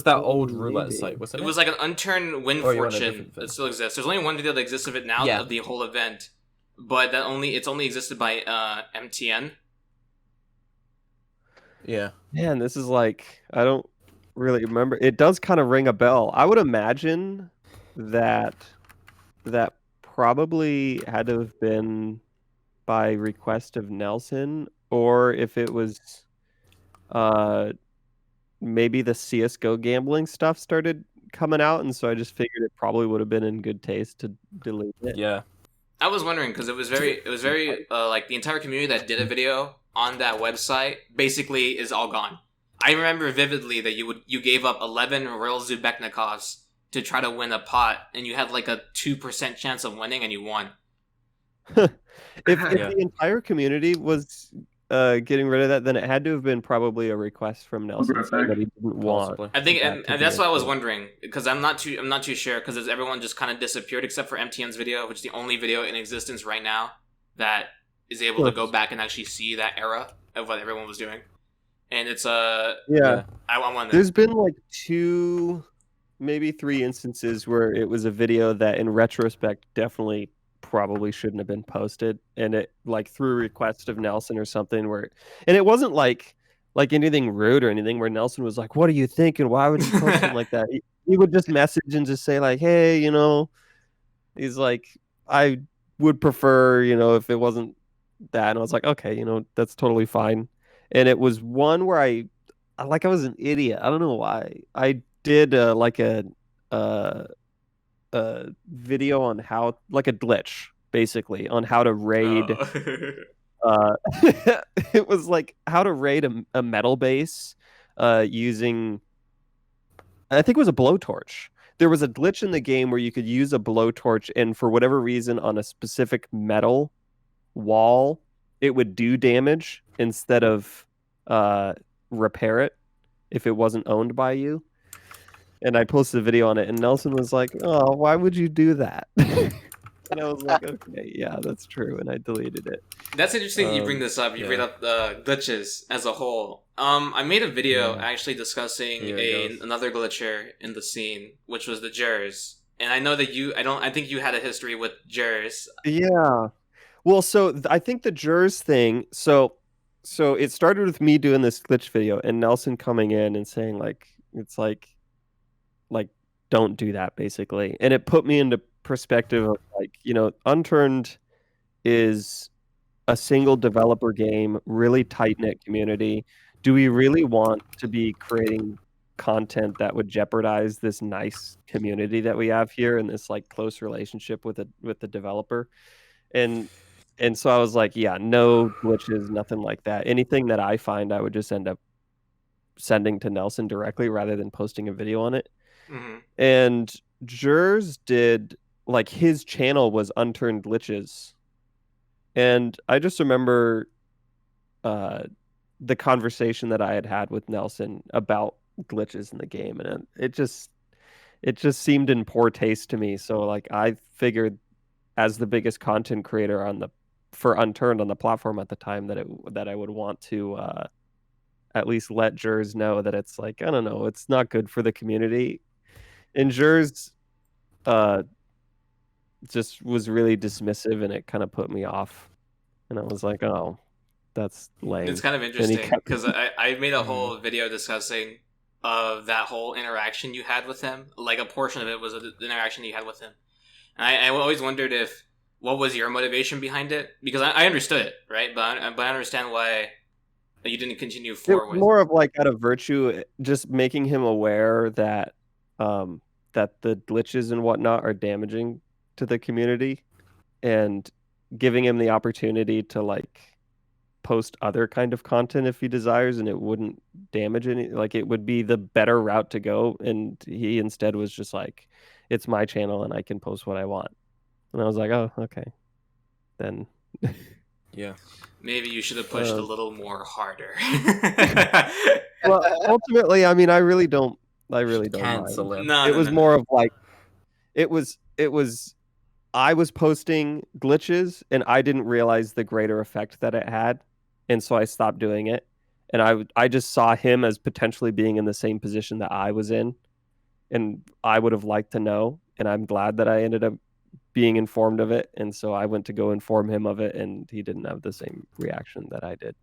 that old roulette maybe. site, wasn't it? it was like an Unturned Win Or you're on a Fortune different thing. that still exists. There's only one video that exists of it now Yeah. of the whole event, but it's only existed by MTN. Yeah. Man, this is like I don't really remember. It does kind of ring a bell. I would imagine that probably had to have been by request of Nelson, or if it was maybe the CS:GO gambling stuff started coming out, and so I just figured it probably would have been in good taste to delete it. Yeah. I was wondering because it was very like the entire community that did a video on that website basically is all gone. I remember vividly that you gave up 11 Royal Zubeknikovs to try to win a pot, and you had like a 2% chance of winning, and you won. If Yeah. the entire community was getting rid of that, then it had to have been probably a request from Nelson saying that he didn't want. Possibly. I think, that and to be that's a what I was thing. wondering because I'm not too sure because everyone just kind of disappeared except for MTN's video, which is the only video in existence right now that is able to go back and actually see that era of what everyone was doing. And it's Yeah. I want There's been like 2, maybe 3 instances where it was a video that in retrospect definitely probably shouldn't have been posted, and it like through request of Nelson or something where, and it wasn't like anything rude or anything where Nelson was like, what are you thinking, why would you post something like that? He would just message and just say like, hey, he's like, I would prefer, if it wasn't that, and I was like, okay, that's totally fine. And it was one where I was an idiot. I don't know why. I did like a video on how, like a glitch, basically, on how to raid. It was like how to raid a metal base using, I think it was a blowtorch. There was a glitch in the game where you could use a blowtorch, and for whatever reason, on a specific metal wall, it would do damage instead of repair it if it wasn't owned by you. And I posted a video on it, and Nelson was like, oh, why would you do that? And I was like, okay, yeah, that's true, and I deleted it. That's interesting that you bring this up. You yeah. bring up the glitches as a whole. I made a video Yeah. actually discussing Here it goes. another glitcher in the scene, which was the Jers. And I know that I think you had a history with Jers. Yeah. Well, so I think the Jers thing, so it started with me doing this glitch video and Nelson coming in and saying like, it's like don't do that, basically. And it put me into perspective of like, Unturned is a single developer game, really tight-knit community. Do we really want to be creating content that would jeopardize this nice community that we have here and this like close relationship with the developer? And so I was like, yeah, no glitches, nothing like that. Anything that I find, I would just end up sending to Nelson directly rather than posting a video on it. Mm-hmm. And Jers did, like, his channel was Unturned Glitches. And I just remember the conversation that I had with Nelson about glitches in the game, and it just seemed in poor taste to me. So like I figured, as the biggest content creator on the for Unturned on the platform at the time that I would want to at least let jurors know that it's like, I don't know, it's not good for the community. And jurors just was really dismissive, and it kind of put me off. And I was like, oh, that's lame. It's kind of interesting because I made a whole video discussing that whole interaction you had with him. Like a portion of it was the interaction you had with him. And I always wondered what was your motivation behind it? Because I understood it, right? But I understand why you didn't continue forward. More of like out of virtue, just making him aware that that the glitches and whatnot are damaging to the community, and giving him the opportunity to like post other kind of content if he desires, and it wouldn't damage any, like it would be the better route to go. And he instead was just like, it's my channel and I can post what I want. And I was like, oh, okay, then. Yeah. Maybe you should have pushed a little more harder. Well, ultimately, I mean, I really don't Cancel mind. him. No, It was more of like, it was I was posting glitches and I didn't realize the greater effect that it had, and so I stopped doing it. And I just saw him as potentially being in the same position that I was in, and I would have liked to know, and I'm glad that I ended up being informed of it. And so I went to go inform him of it, and he didn't have the same reaction that I did.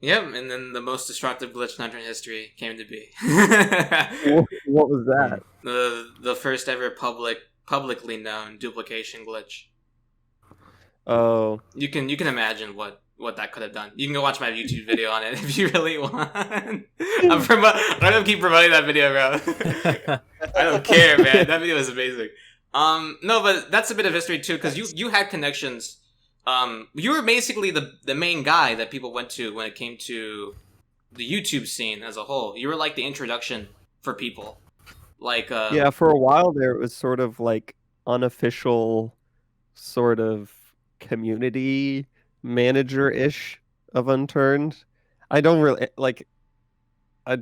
Yep, and then the most destructive glitch in Unturned history came to be. What was that? The first ever publicly known duplication glitch. Oh, you can imagine what that could have done. You can go watch my YouTube video on it if you really want. I'm gonna keep promoting that video, bro. I don't care, man. That video is amazing. No, but that's a bit of history too, because you had connections. You were basically the main guy that people went to when it came to the YouTube scene as a whole. You were like the introduction for people. Like yeah, for a while there, it was sort of like unofficial, sort of community manager-ish of Unturned. I don't really like. I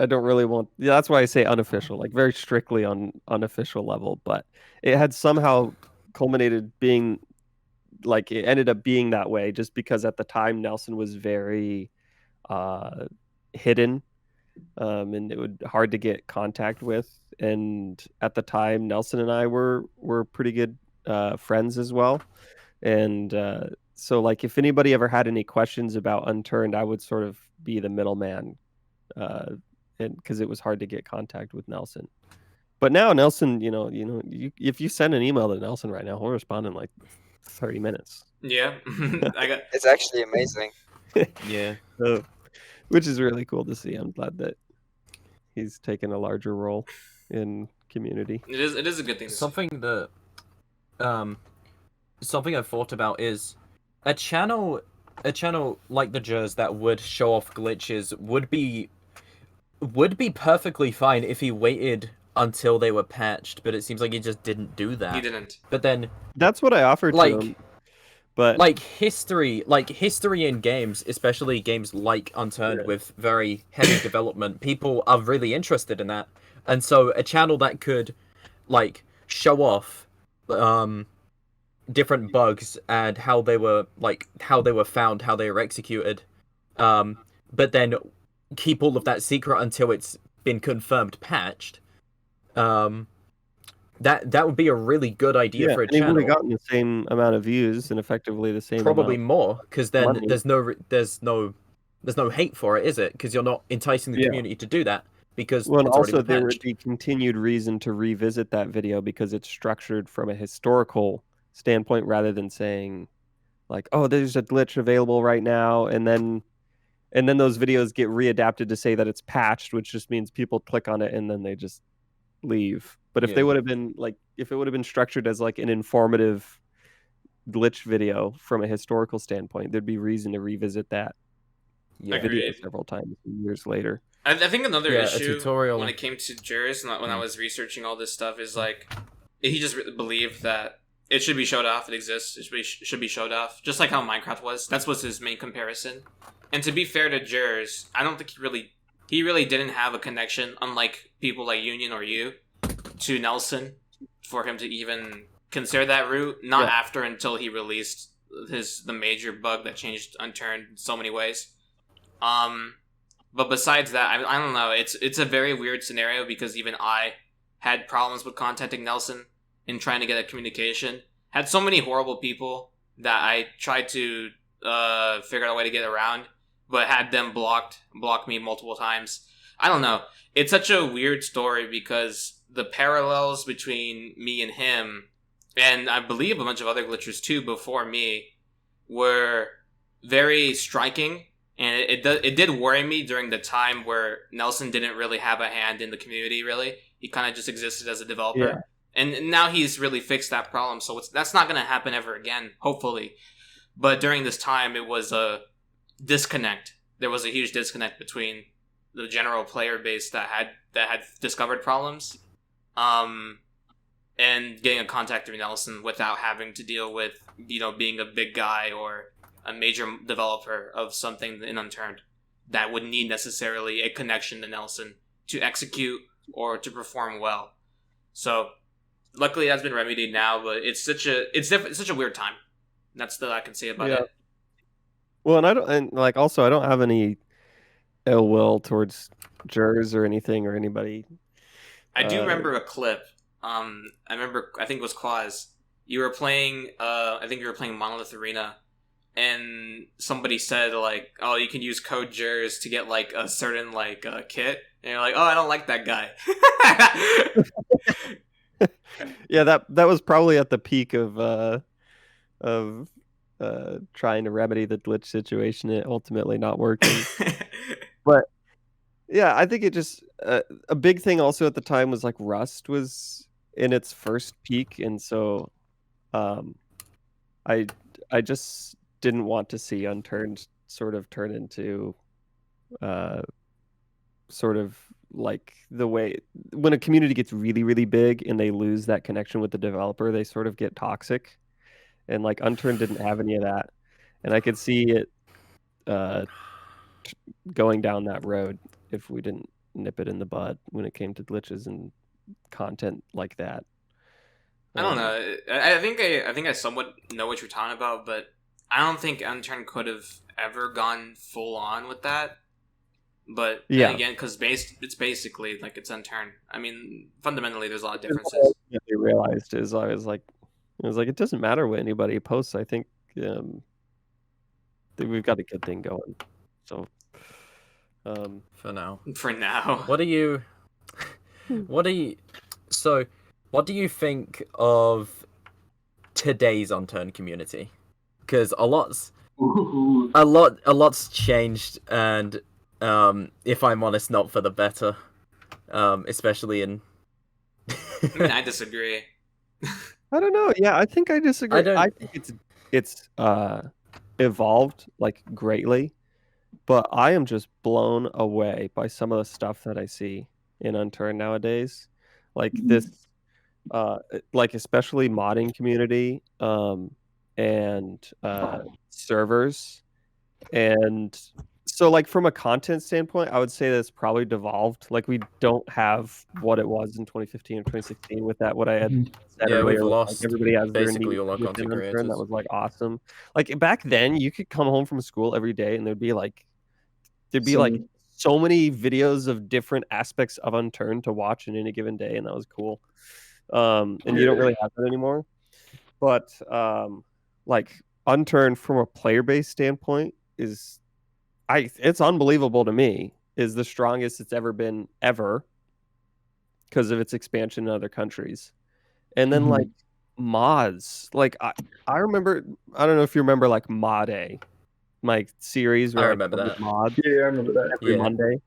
don't really want. Yeah, that's why I say unofficial, like very strictly on unofficial level. But it had somehow culminated being like, it ended up being that way just because at the time Nelson was very hidden, and it was hard to get contact with. And at the time, Nelson and I were pretty good friends as well. And so like if anybody ever had any questions about Unturned, I would sort of be the middleman, and because it was hard to get contact with Nelson. But now Nelson, if you send an email to Nelson right now, he'll respond in like 30 minutes. Yeah. It's actually amazing. yeah. Which is really cool to see. I'm glad that he's taken a larger role in community. It is a good thing. Something that something I've thought about is a channel like the Jers that would show off glitches would be perfectly fine if he waited until they were patched, but it seems like he just didn't do that. He didn't. But then that's what I offered to him. But like history in games, especially games like Unturned with very heavy development, people are really interested in that. And so a channel that could like show off different bugs and how they were found, how they were executed, but then keep all of that secret until it's been confirmed patched. That would be a really good idea for a channel. He would have gotten the same amount of views and effectively the same. Probably amount more, because then money. there's no hate for it, is it? Because you're not enticing the community to do that. Because well, and it's also there patched. would be continued reason to revisit that video because it's structured from a historical standpoint rather than saying like, oh, there's a glitch available right now, and then those videos get readapted to say that it's patched, which just means people click on it and then they just leave. But if they would have been like, if it would have been structured as like an informative glitch video from a historical standpoint, there'd be reason to revisit that video several times years later. I think another issue tutorial when it came to Juris, when I was researching all this stuff, is like he just believed that it should be showed off. It exists. It should be showed off, just like how Minecraft was. That's what's his main comparison. And to be fair to Juris, I don't think he really didn't have a connection, unlike people like Union or you, to Nelson for him to even consider that route. Not after until he released the major bug that changed Unturned in so many ways. But besides that, I don't know. It's a very weird scenario because even I had problems with contacting Nelson and trying to get a communication. Had so many horrible people that I tried to figure out a way to get around, but had them block me multiple times. I don't know. It's such a weird story because the parallels between me and him, and I believe a bunch of other glitchers too before me, were very striking. And it did worry me during the time where Nelson didn't really have a hand in the community, really. He kind of just existed as a developer. Yeah. And now he's really fixed that problem, so that's not going to happen ever again, hopefully. But during this time, it was a disconnect. There was a huge disconnect between the general player base that had discovered problems, and getting a contact through Nelson without having to deal with, being a big guy or a major developer of something in Unturned that would need necessarily a connection to Nelson to execute or to perform well. So luckily that's been remedied now, but it's such a weird time. That's all I can say about it. Well, also I don't have any ill will towards jurors or anything or anybody. I do remember a clip. I think it was Quaz. You were playing Monolith Arena, and somebody said like, "Oh, you can use code jurors to get like a certain like kit," and you're like, "Oh, I don't like that guy." Yeah, that was probably at the peak of trying to remedy the glitch situation, and ultimately not working. But yeah, I think it just a big thing also at the time was like Rust was in its first peak, and so I just didn't want to see Unturned sort of turn into sort of like the way when a community gets really, really big and they lose that connection with the developer, they sort of get toxic. And like Unturned didn't have any of that. And I could see it going down that road if we didn't nip it in the bud when it came to glitches and content like that. I don't know. I think I somewhat know what you're talking about, but I don't think Unturned could have ever gone full on with that. But then again, because it's basically like it's Unturned. I mean, fundamentally, there's a lot of differences. What they realized is I was like, it doesn't matter what anybody posts. I think we've got a good thing going. So, for now. What do you think of today's Unturned community? Because a lot's changed, and if I'm honest, not for the better. Especially in. I mean, I disagree. I don't know. Yeah, I think I disagree. I think it's evolved like greatly, but I am just blown away by some of the stuff that I see in Unturned nowadays. Like this, like especially modding community, and servers, and so like from a content standpoint, I would say that's probably devolved. Like we don't have what it was in 2015 or 2016 with that. What I had said earlier, we've lost like everybody has basically their all our content creators. that was like awesome. Like back then, you could come home from school every day and there'd be like so many videos of different aspects of Unturned to watch in any given day, and that was cool. And you don't really have that anymore. But like Unturned from a player base standpoint is. It's unbelievable to me, is the strongest it's ever been ever because of its expansion in other countries. And then like mods, like I remember, I don't know if you remember like Mod A, my series where I remember that. Mod. Yeah, I remember that. Every Monday.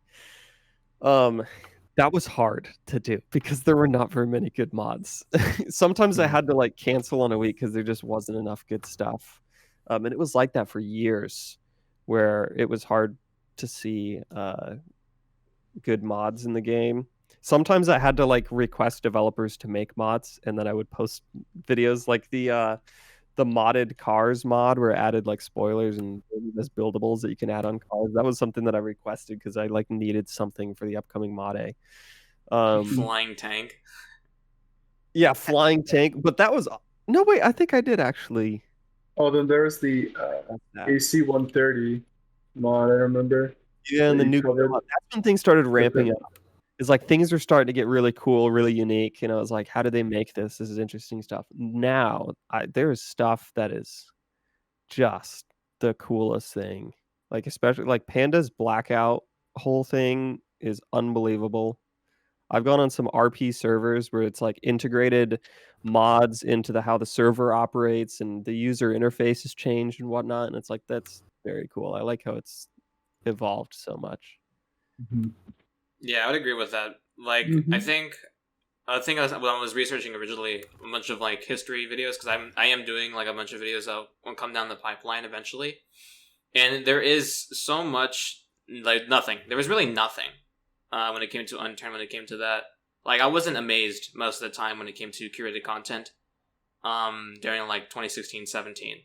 That was hard to do because there were not very many good mods. Sometimes I had to like cancel on a week because there just wasn't enough good stuff. And it was like that for years, where it was hard to see good mods in the game. Sometimes I had to like request developers to make mods, and then I would post videos like the modded cars mod where it added like spoilers and as buildables that you can add on cars. That was something that I requested because I like needed something for the upcoming Mod A. Flying tank. Yeah, flying tank. But that was no wait. I think I did actually. Oh, then there's the That. AC 130 mod. I remember. Yeah, and that the you new covered. that's when things started But ramping then- up. It's like things are starting to get really cool, really unique. You know, it's like, how do they make this? This is interesting stuff. Now, there is stuff that is just the coolest thing. Like, especially like Panda's blackout whole thing is unbelievable. I've gone on some RP servers where it's like integrated mods into how the server operates and the user interface has changed and whatnot. And it's like, that's very cool. I like how it's evolved so much. Mhm. Yeah, I would agree with that. Like, Mhm. I think when I was researching originally a bunch of like history videos, because I am doing like a bunch of videos that will come down the pipeline eventually, and there is so much like nothing. There was really nothing when it came to Unturned. When it came to that, like I wasn't amazed most of the time when it came to curated content. During like 2016, 17,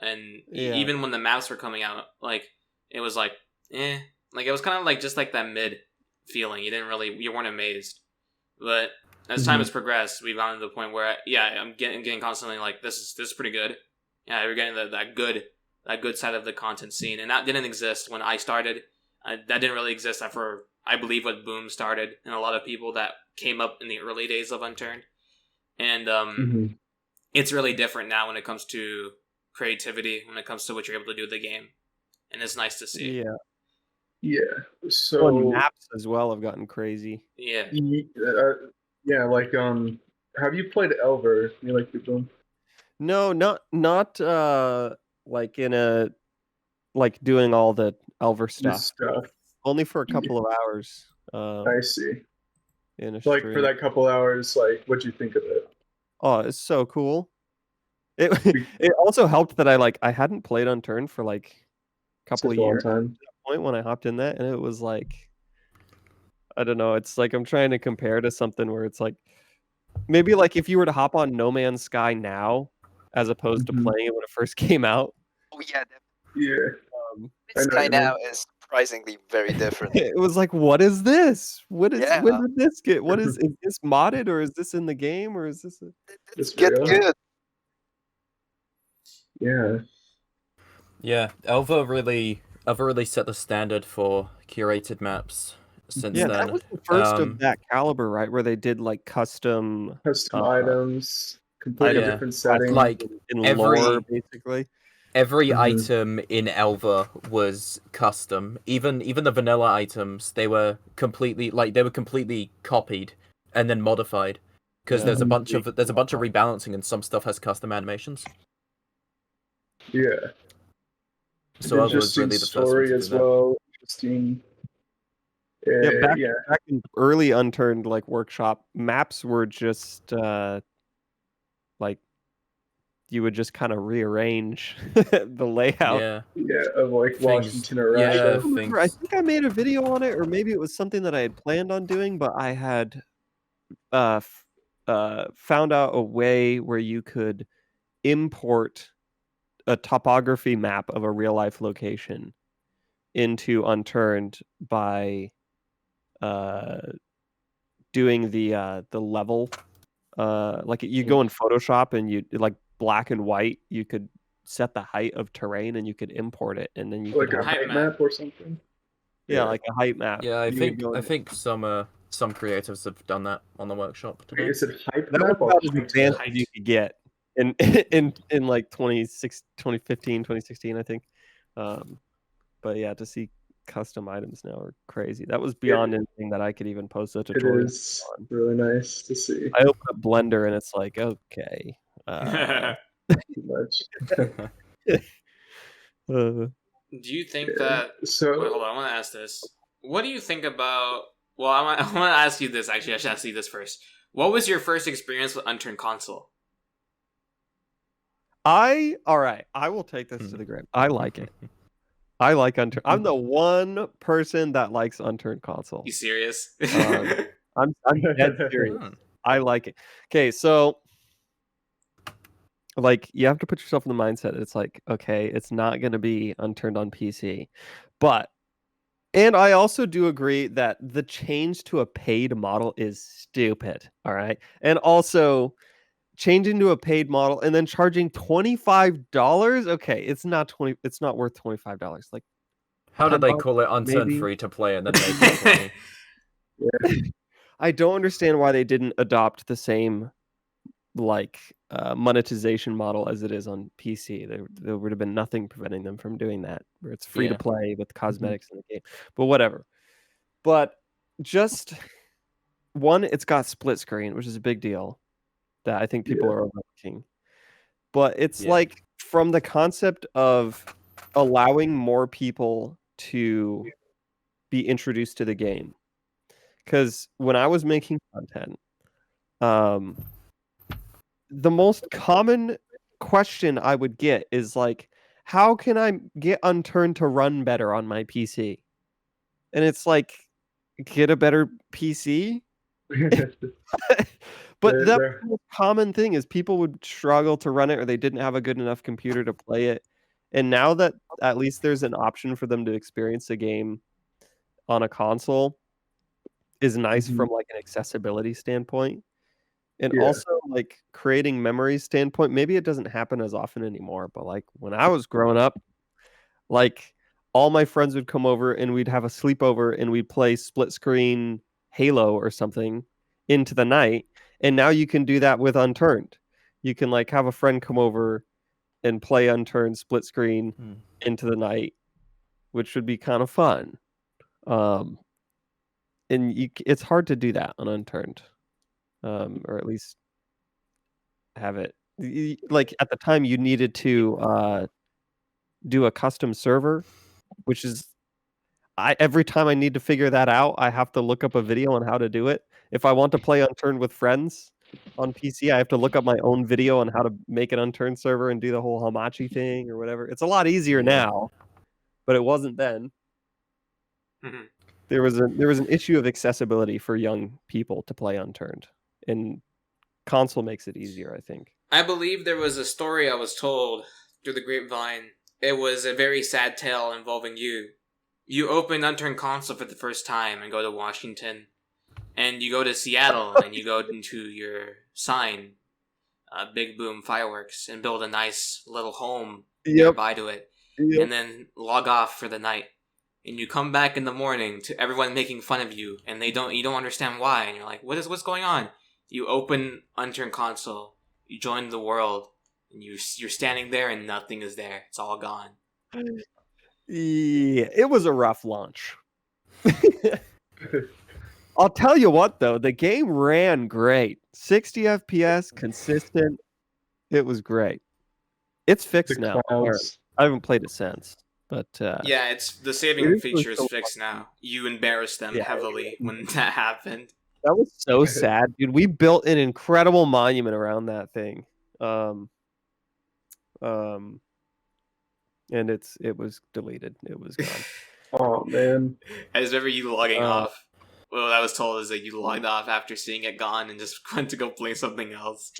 and Yeah. even when the maps were coming out, like it was like like it was kind of like just like that mid feeling. You weren't amazed. But as time has progressed, we've gotten to the point where I'm getting constantly like this is pretty good. Yeah, we're getting that good side of the content scene, and that didn't exist when I started. That didn't really exist after I believe what Boom started, and a lot of people that came up in the early days of Unturned, and it's really different now when it comes to creativity, when it comes to what you're able to do with the game, and it's nice to see. Yeah. Yeah. Oh, So and maps as well have gotten crazy. Yeah. yeah, like have you played Elver? You like the boom? No, not like in a like doing all the Elver This stuff. stuff. Only for a couple of hours. I see. In a Like stream. for that couple hours, like what'd you think of it? Oh, it's so cool. It also helped that I hadn't played Unturned for like a couple Took of a long years. time. At that point when I hopped in that, and it was like, I don't know. It's like I'm trying to compare to something where it's like maybe like if you were to hop on No Man's Sky now, as opposed to playing it when it first came out. Oh yeah, Yeah. I know Sky what you mean. now is surprisingly very different. It was like, what is this? When Yeah. did this get? What is this modded, or is this in the game, or is this? It's Get real. good. Yeah. Yeah, Elva really set the standard for curated maps since Yeah, then. that was the first of that caliber, right? Where they did like custom items, completely yeah, different settings. like in every- lore, basically. Every item in Elva was custom. Even the vanilla items, they were completely copied and then modified. Because Yeah. there's a bunch of rebalancing and some stuff has custom animations. Yeah. So Elva was Interesting really the first one story to do as that. well. Interesting. Yeah, back yeah. in early Unturned like workshop, maps were just like you would just kind of rearrange the layout. Yeah. Yeah, of like Things- Washington or yeah, Russia. I remember, I think I made a video on it, or maybe it was something that I had planned on doing, but I had found out a way where you could import a topography map of a real life location into Unturned by doing the level. Like you go in Photoshop and you like black and white, you could set the height of terrain and you could import it, and then you Like could a have, height map or something. yeah, like a height map. Yeah, I You would think go in- I think some creatives have done that on the workshop today. Wait, is it hype that was map or about as height advanced map? as you could get in in like 2015, 2016, I think. But yeah, to see custom items now are crazy. That was beyond anything that I could even post a It tutorial is on. really nice to see. I open up Blender and it's like, okay. Too much. Do you think that? So Wait, hold on. I want to ask this. What do you think about? Well, I want to ask you this. Actually, I should ask you this first. What was your first experience with Unturned console? all right, I will take this to the grave. I like it. I like Unturned. I'm the one person that likes Unturned console. You serious? I'm dead serious. I like it. Okay, so like you have to put yourself in the mindset. It's like, okay, it's not going to be Unturned on PC. And I also do agree that the change to a paid model is stupid, all right? And also changing to a paid model and then charging $25. Okay, it's not worth $25. Like, How did they $10, call it Unturned maybe? free to play and then make it 20? I don't understand why they didn't adopt the same like monetization model as it is on PC. There would have been nothing preventing them from doing that, where it's free to play with cosmetics in the game. But whatever. But just one, it's got split screen, which is a big deal that I think people are overlooking. But it's like from the concept of allowing more people to be introduced to the game. Because when I was making content, the most common question I would get is like, how can I get Unturned to run better on my PC? And it's like, get a better PC? But the most common thing is people would struggle to run it, or they didn't have a good enough computer to play it. And now that at least there's an option for them to experience the game on a console is nice from like an accessibility standpoint. And also like creating memories standpoint. Maybe it doesn't happen as often anymore, but like when I was growing up, like all my friends would come over and we'd have a sleepover and we'd play split screen Halo or something into the night. And now you can do that with Unturned. You can like have a friend come over and play Unturned split screen into the night, which would be kind of fun. And it's hard to do that on Unturned, or at least have it. Like at the time, you needed to do a custom server, which is every time I need to figure that out, I have to look up a video on how to do it. If I want to play Unturned with friends on PC, I have to look up my own video on how to make an Unturned server and do the whole Hamachi thing or whatever. It's a lot easier now, but it wasn't then. Mm-hmm. There was an issue of accessibility for young people to play Unturned, and console makes it easier, I think. I believe there was a story I was told through the grapevine. It was a very sad tale involving you. You open Unturned console for the first time and go to Washington, and you go to Seattle and you go into your sign, Big Boom Fireworks, and build a nice little home nearby to it, and then log off for the night. And you come back in the morning to everyone making fun of you, and you don't understand why, and you're like, what's going on? You open Unturned console, you join the world, and you're standing there and nothing is there. It's all gone. Yeah, it was a rough launch. I'll tell you what, though, the game ran great. 60 FPS, consistent. It was great. It's fixed now. I haven't played it since. But yeah, it's the saving feature is fixed now. You embarrassed them heavily when that happened. That was so sad, dude. We built an incredible monument around that thing. And it was deleted. It was gone. Oh man! I just remember you logging off. Well, what I was told is that you logged off after seeing it gone and just went to go play something else.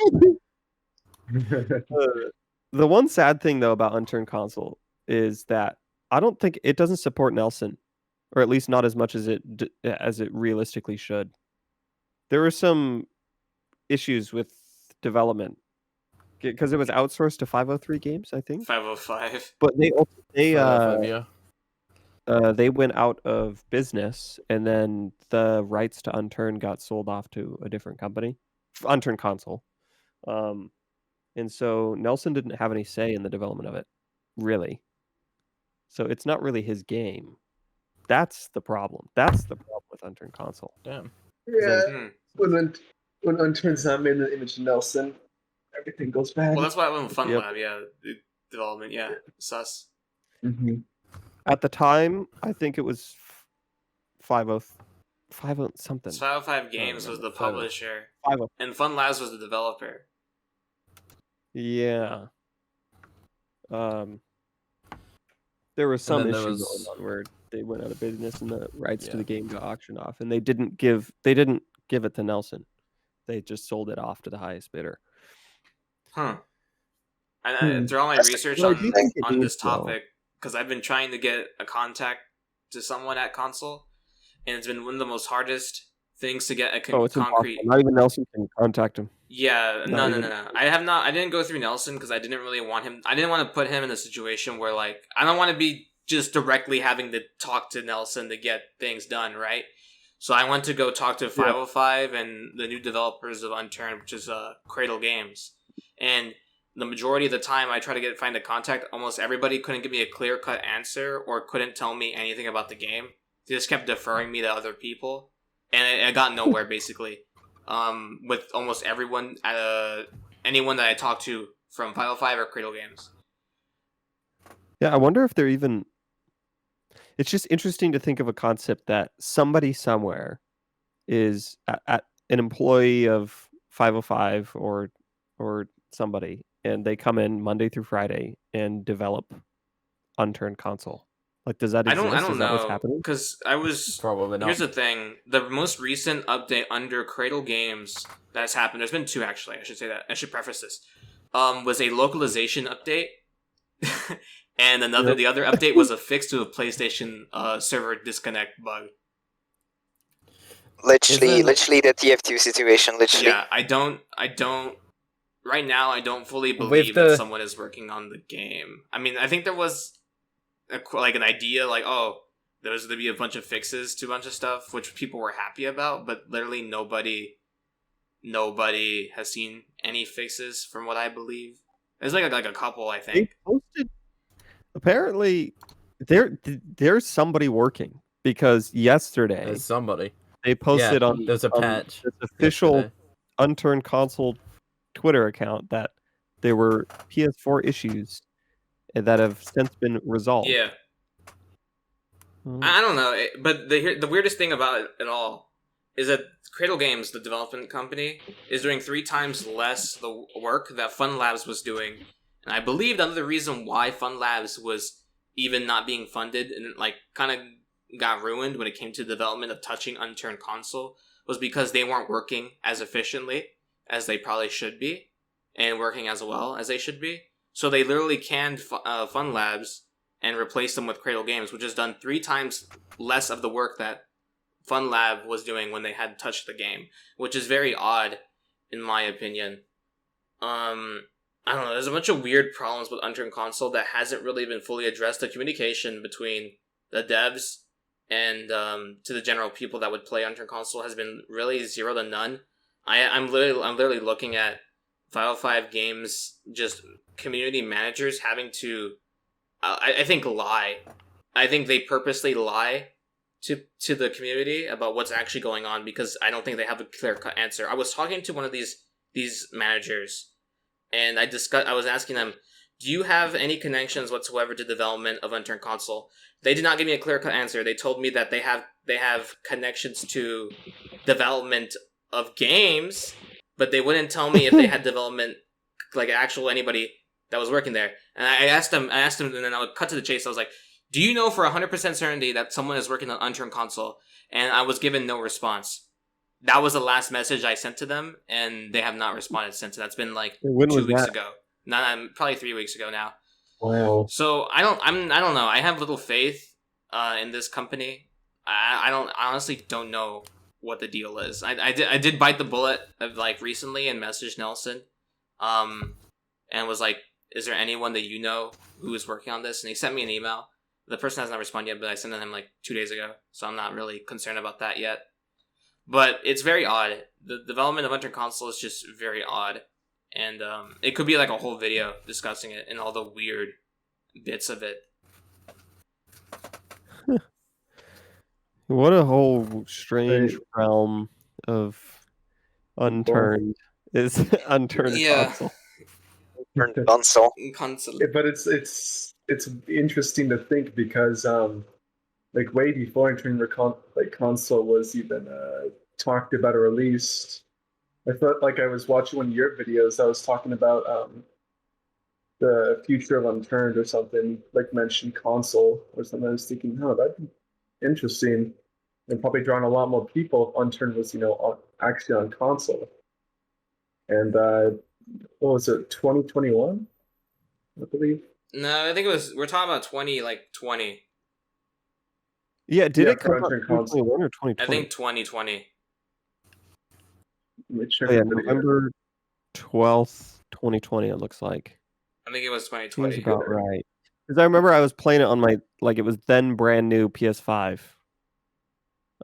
The one sad thing though about Unturned console is that I don't think it doesn't support Nelson, or at least not as much as it realistically should. There were some issues with development because it was outsourced to 503 Games, I think. 505. But they went out of business, and then the rights to Unturned got sold off to a different company, Unturned console. And so Nelson didn't have any say in the development of it, really. So it's not really his game. That's the problem. That's the problem with Unturned console. Damn. Yeah. When Unturned's not made in the image of Nelson, everything goes bad. Well, that's why I went with Fun Lab. Yeah, the development. Yeah, sus. Mm-hmm. At the time, I think it was 50 something. 505 Games was the publisher, 50. and Fun Labs was the developer. Yeah. There was some issue going on where they went out of business and the rights to the game got auctioned off, and they didn't give it to Nelson. They just sold it off to the highest bidder. Huh. And through all my research on this topic, because I've been trying to get a contact to someone at console, and it's been one of the most hardest things to get a it's concrete. impossible. Not even Nelson can contact him. Yeah, Not no. even- I have not. I didn't go through Nelson because I didn't really want him. I didn't want to put him in a situation where like I don't want to be just directly having to talk to Nelson to get things done, right? So I went to go talk to 505 and the new developers of Unturned, which is Cradle Games, and the majority of the time I try to find a contact, almost everybody couldn't give me a clear-cut answer or couldn't tell me anything about the game. They just kept deferring me to other people, and I got nowhere basically. With almost everyone, anyone that I talked to from 505 or Cradle Games. Yeah, I wonder if they're even. It's just interesting to think of a concept that somebody somewhere is at an employee of 505 or somebody, and they come in Monday through Friday and develop Unturned console. Like, does that exist? I don't Is that what's know, happening? because I was Probably not. Here's the thing: the most recent update under Cradle Games that's happened. There's been two actually. I should say that. I should preface this. Was a localization update, and the other update was a fix to a PlayStation server disconnect bug. Literally the TF2 situation. Literally. Yeah, I don't. Right now, I don't fully believe that someone is working on the game. I mean, I think there was an idea, like, oh, there's going to be a bunch of fixes to a bunch of stuff, which people were happy about, but literally nobody has seen any fixes, from what I believe. There's like a couple, I think. They posted. Apparently, there's somebody working, because yesterday There's somebody. they posted on There's a patch. this official yesterday. Unturned console Twitter account that there were PS4 issues that have since been resolved. Yeah. I don't know, but the weirdest thing about it all is that Cradle Games, the development company, is doing 3 times less the work that Fun Labs was doing. And I believe another reason why Fun Labs was even not being funded and like kind of got ruined when it came to the development of touching Unturned console was because they weren't working as efficiently as they probably should be and working as well as they should be. So they literally canned Fun Labs and replaced them with Cradle Games, which has done 3 times less of the work that Fun Lab was doing when they had touched the game, which is very odd, in my opinion. I don't know, there's a bunch of weird problems with Unturned console that hasn't really been fully addressed. The communication between the devs and to the general people that would play Unturned console has been really 0 to none. I'm literally looking at 505 Games, just community managers having to I think lie. I think they purposely lie to the community about what's actually going on, because I don't think they have a clear-cut answer. I was talking to one of these managers, and I was asking them, do you have any connections whatsoever to development of Unturned console? They did not give me a clear-cut answer. They told me that they have connections to development of games, but they wouldn't tell me if they had development, like actual anybody that was working there. And I asked them, and then I would cut to the chase. I was like, do you know for 100% certainty that someone is working on Unturned console? And I was given no response. That was the last message I sent to them, and they have not responded since. That's been like 2 weeks ago. Probably 3 weeks ago now. Wow. So I don't know. I have little faith in this company. I honestly don't know what the deal is. I did bite the bullet like recently and messaged Nelson, and was like, is there anyone that you know who is working on this? And he sent me an email. The person has not responded yet, but I sent it to him like 2 days ago, so I'm not really concerned about that yet. But it's very odd. The development of Unturned console is just very odd, and it could be like a whole video discussing it and all the weird bits of it. What a whole strange realm of Unturned is Unturned console. Console. But it's interesting to think, because like way before Unturned console was even talked about or released, I felt like I was watching one of your videos. I was talking about the future of Unturned or something, like mentioned console or something. I was thinking, that'd be interesting, and probably drawing a lot more people if Unturned was, actually on console. And what was it, 2021? I believe. No, I think we're talking about 2020. Yeah, did it come out Unturned console 2021 or 2020? I think 2020. Let me check Oh, yeah, the video. November 12th, 2020. It looks like. I think it was Seems 2020. about right. Because I remember I was playing it on my it was then brand new PS5.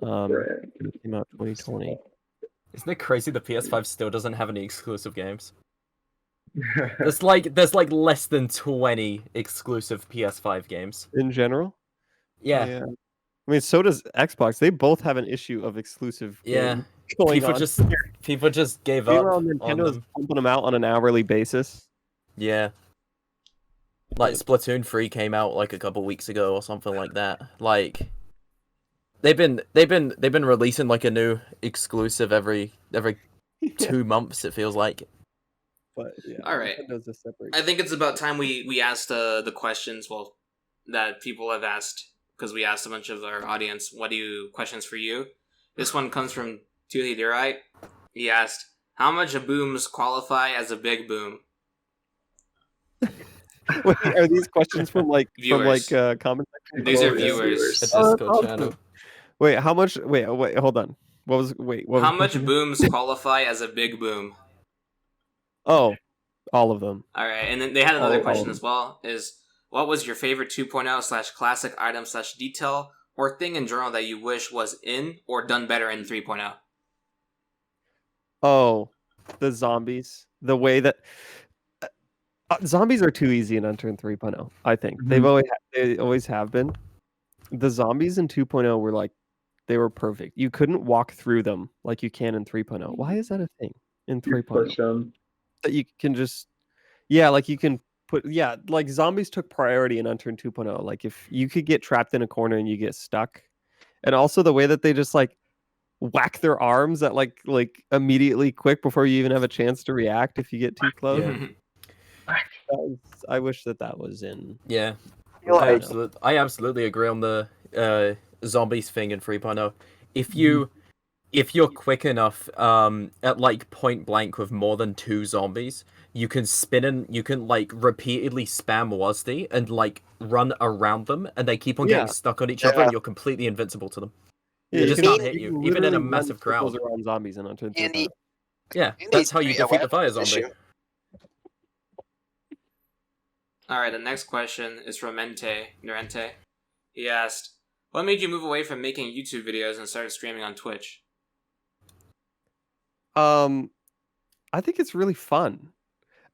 Right. It came out 2020. Isn't it crazy the PS5 still doesn't have any exclusive games? There's like less than 20 exclusive PS5 games. In general? Yeah. I mean, so does Xbox. They both have an issue of exclusive Yeah. games going People on. just gave up Meanwhile, on Nintendo's them. pumping them out on an hourly basis. Yeah. Like Splatoon 3 came out like a couple weeks ago or something like that. Like they've been releasing like a new exclusive every 2 months, it feels like. But yeah, All right. Nintendo's a separate. I think it's about time we asked the questions, well, that people have asked, because we asked a bunch of our audience, questions for you. This one comes from Toothy Durite. He asked, how much of booms qualify as a big boom? Wait, are these questions from Viewers. comment section? These are Oh, yeah, viewers. A Oh, Discord that's channel. awesome. Wait, how much? Wait, hold on. What How was much the question? booms qualify as a big boom? Oh, all of them. All right, and then they had another All question of as well. Is what was your favorite 2.0/classic item/detail or thing in general that you wish was in or done better in 3.0? Oh, the zombies. The way that zombies are too easy in Unturned 3.0. I think they always have been. The zombies in 2.0 were like they were perfect. You couldn't walk through them like you can in 3.0. Why is that a thing in You 3.0? push them. That you can just like you can like zombies took priority in Unturned 2.0. Like if you could get trapped in a corner and you get stuck, and also the way that they just like whack their arms at like immediately quick before you even have a chance to react if you get too close. Yeah. I wish that was in. Yeah. Like, I absolutely agree on the zombies thing in 3.0. If you're quick enough at like point blank with more than 2 zombies, you can like repeatedly spam WASD and like run around them, and they keep on getting stuck on each other, and you're completely invincible to them. They just can't hit you, even in a massive crowd. Around zombies in Unturned. Yeah, that's how you defeat the fire zombie. Alright, the next question is from Norente. He asked, what made you move away from making YouTube videos and started streaming on Twitch? I think it's really fun.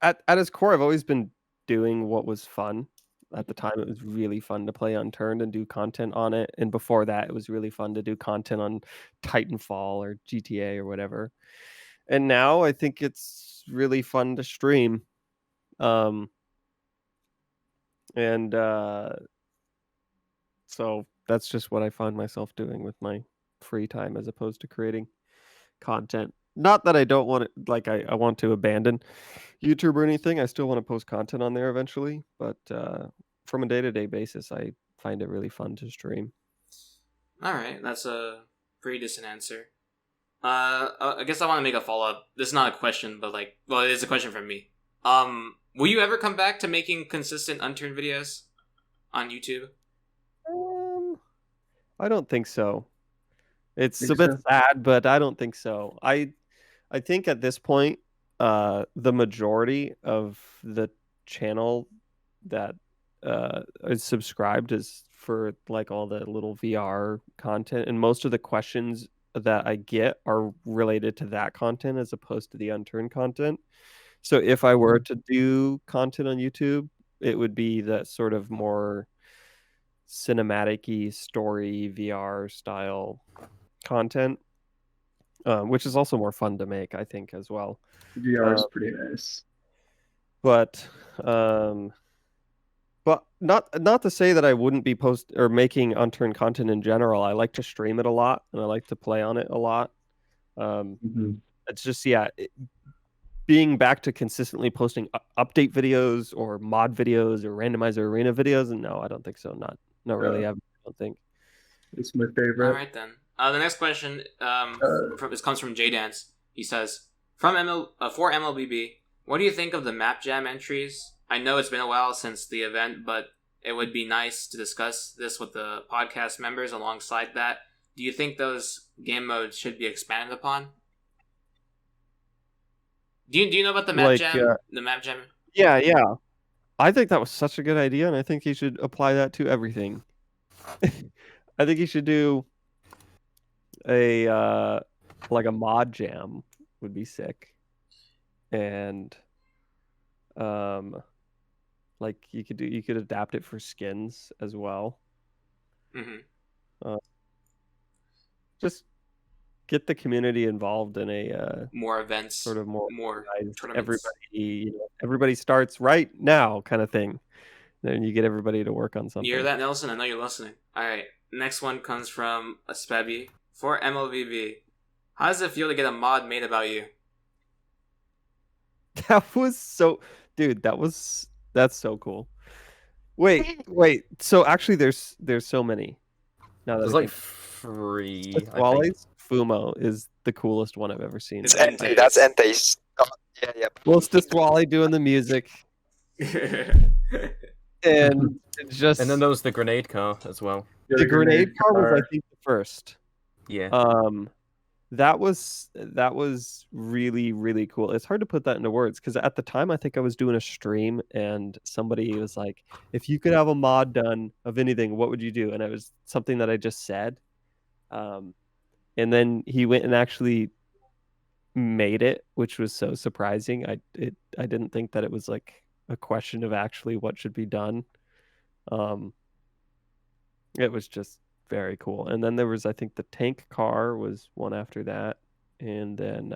At its core, I've always been doing what was fun. At the time, it was really fun to play Unturned and do content on it. And before that, it was really fun to do content on Titanfall or GTA or whatever. And now I think it's really fun to stream. And so that's just what I find myself doing with my free time as opposed to creating content. Not that I don't want it, like I want to abandon YouTube or anything. I still want to post content on there eventually, but from a day-to-day basis, I find it really fun to stream. All right, that's a pretty decent answer. I guess I want to make a follow-up. This is not a question, but it is a question from me. Will you ever come back to making consistent Unturned videos on YouTube? I don't think so. It's a bit sad, but I don't think so. I think at this point, the majority of the channel that is subscribed is for like all the little VR content, and most of the questions that I get are related to that content as opposed to the Unturned content. So if I were to do content on YouTube, it would be that sort of more cinematic-y story VR style content, which is also more fun to make, I think, as well. VR is pretty nice. But not to say that I wouldn't be making Unturned content in general. I like to stream it a lot, and I like to play on it a lot. It's just being back to consistently posting update videos or mod videos or randomizer arena videos. And no, I don't think so. Not really. I don't think it's my favorite. All right then. The next question this comes from JDance. He says, for MLBB, what do you think of the Map Jam entries? I know it's been a while since the event, but it would be nice to discuss this with the podcast members alongside that. Do you think those game modes should be expanded upon? Do you know about the map Like, jam? The map jam. yeah. I think that was such a good idea, and I think he should apply that to everything. I think he should do a like a mod jam would be sick, and like you could adapt it for skins as well. Mm-hmm. Just get the community involved in a more events, sort of more tournaments. Everybody starts right now kind of thing. Then you get everybody to work on something. You hear that, Nelson? I know you're listening. All right, next one comes from a Spebby for MLVB. How does it feel to get a mod made about you? That was so, dude. That's so cool. Wait. So actually, there's so many. Now that there's like 3. Staswalle's Fumo is the coolest one I've ever seen. It's Entei. That's Entei's. Oh, yeah. Well, Staswalle doing the music, and just and then there was the grenade car as well. the grenade car was, I think, the first. Yeah. That was really, really cool. It's hard to put that into words because at the time I think I was doing a stream and somebody was like, if you could have a mod done of anything, what would you do? And it was something that I just said. And then he went and actually made it, which was so surprising. I didn't think that it was like a question of actually what should be done. It was just very cool. And then there was, I think, the tank car was one after that, and then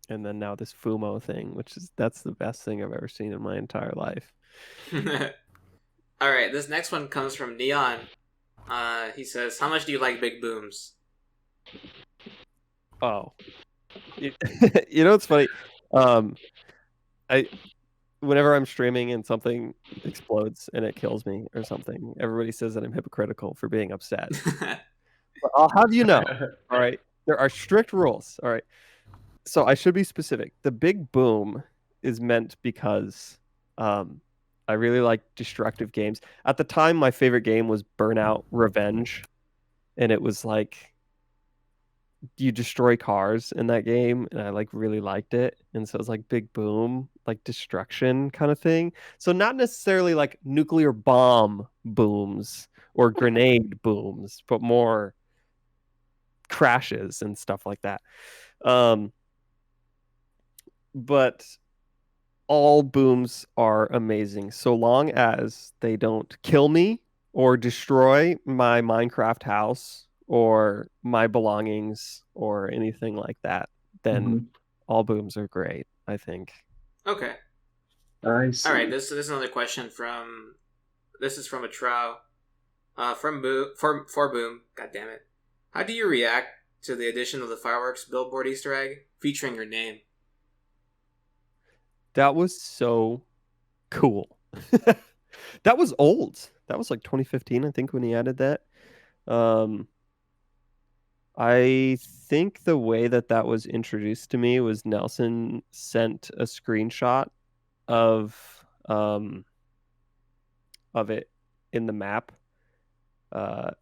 now this Fumo thing, that's the best thing I've ever seen in my entire life. All right, this next one comes from Neon. He says, "How much do you like big booms?" Oh, you know it's funny. Whenever I'm streaming and something explodes and it kills me or something, everybody says that I'm hypocritical for being upset. But I'll have you know, all right, there are strict rules, all right? So I should be specific. The big boom is meant because I really like destructive games. At the time, my favorite game was Burnout Revenge, and it was like you destroy cars in that game, and I like really liked it, and so it was like big boom, like destruction kind of thing. So not necessarily like nuclear bomb booms or grenade booms, but more crashes and stuff like that. But all booms are amazing so long as they don't kill me or destroy my Minecraft house or my belongings or anything like that. Then all booms are great, I think. Okay. I see. All right. This is another question from. This is from a Trow. For Boom. God damn it. How do you react to the addition of the fireworks billboard Easter egg featuring your name? That was so cool. That was old. That was like 2015, I think, when he added that. I think the way that was introduced to me was Nelson sent a screenshot of it in the map. The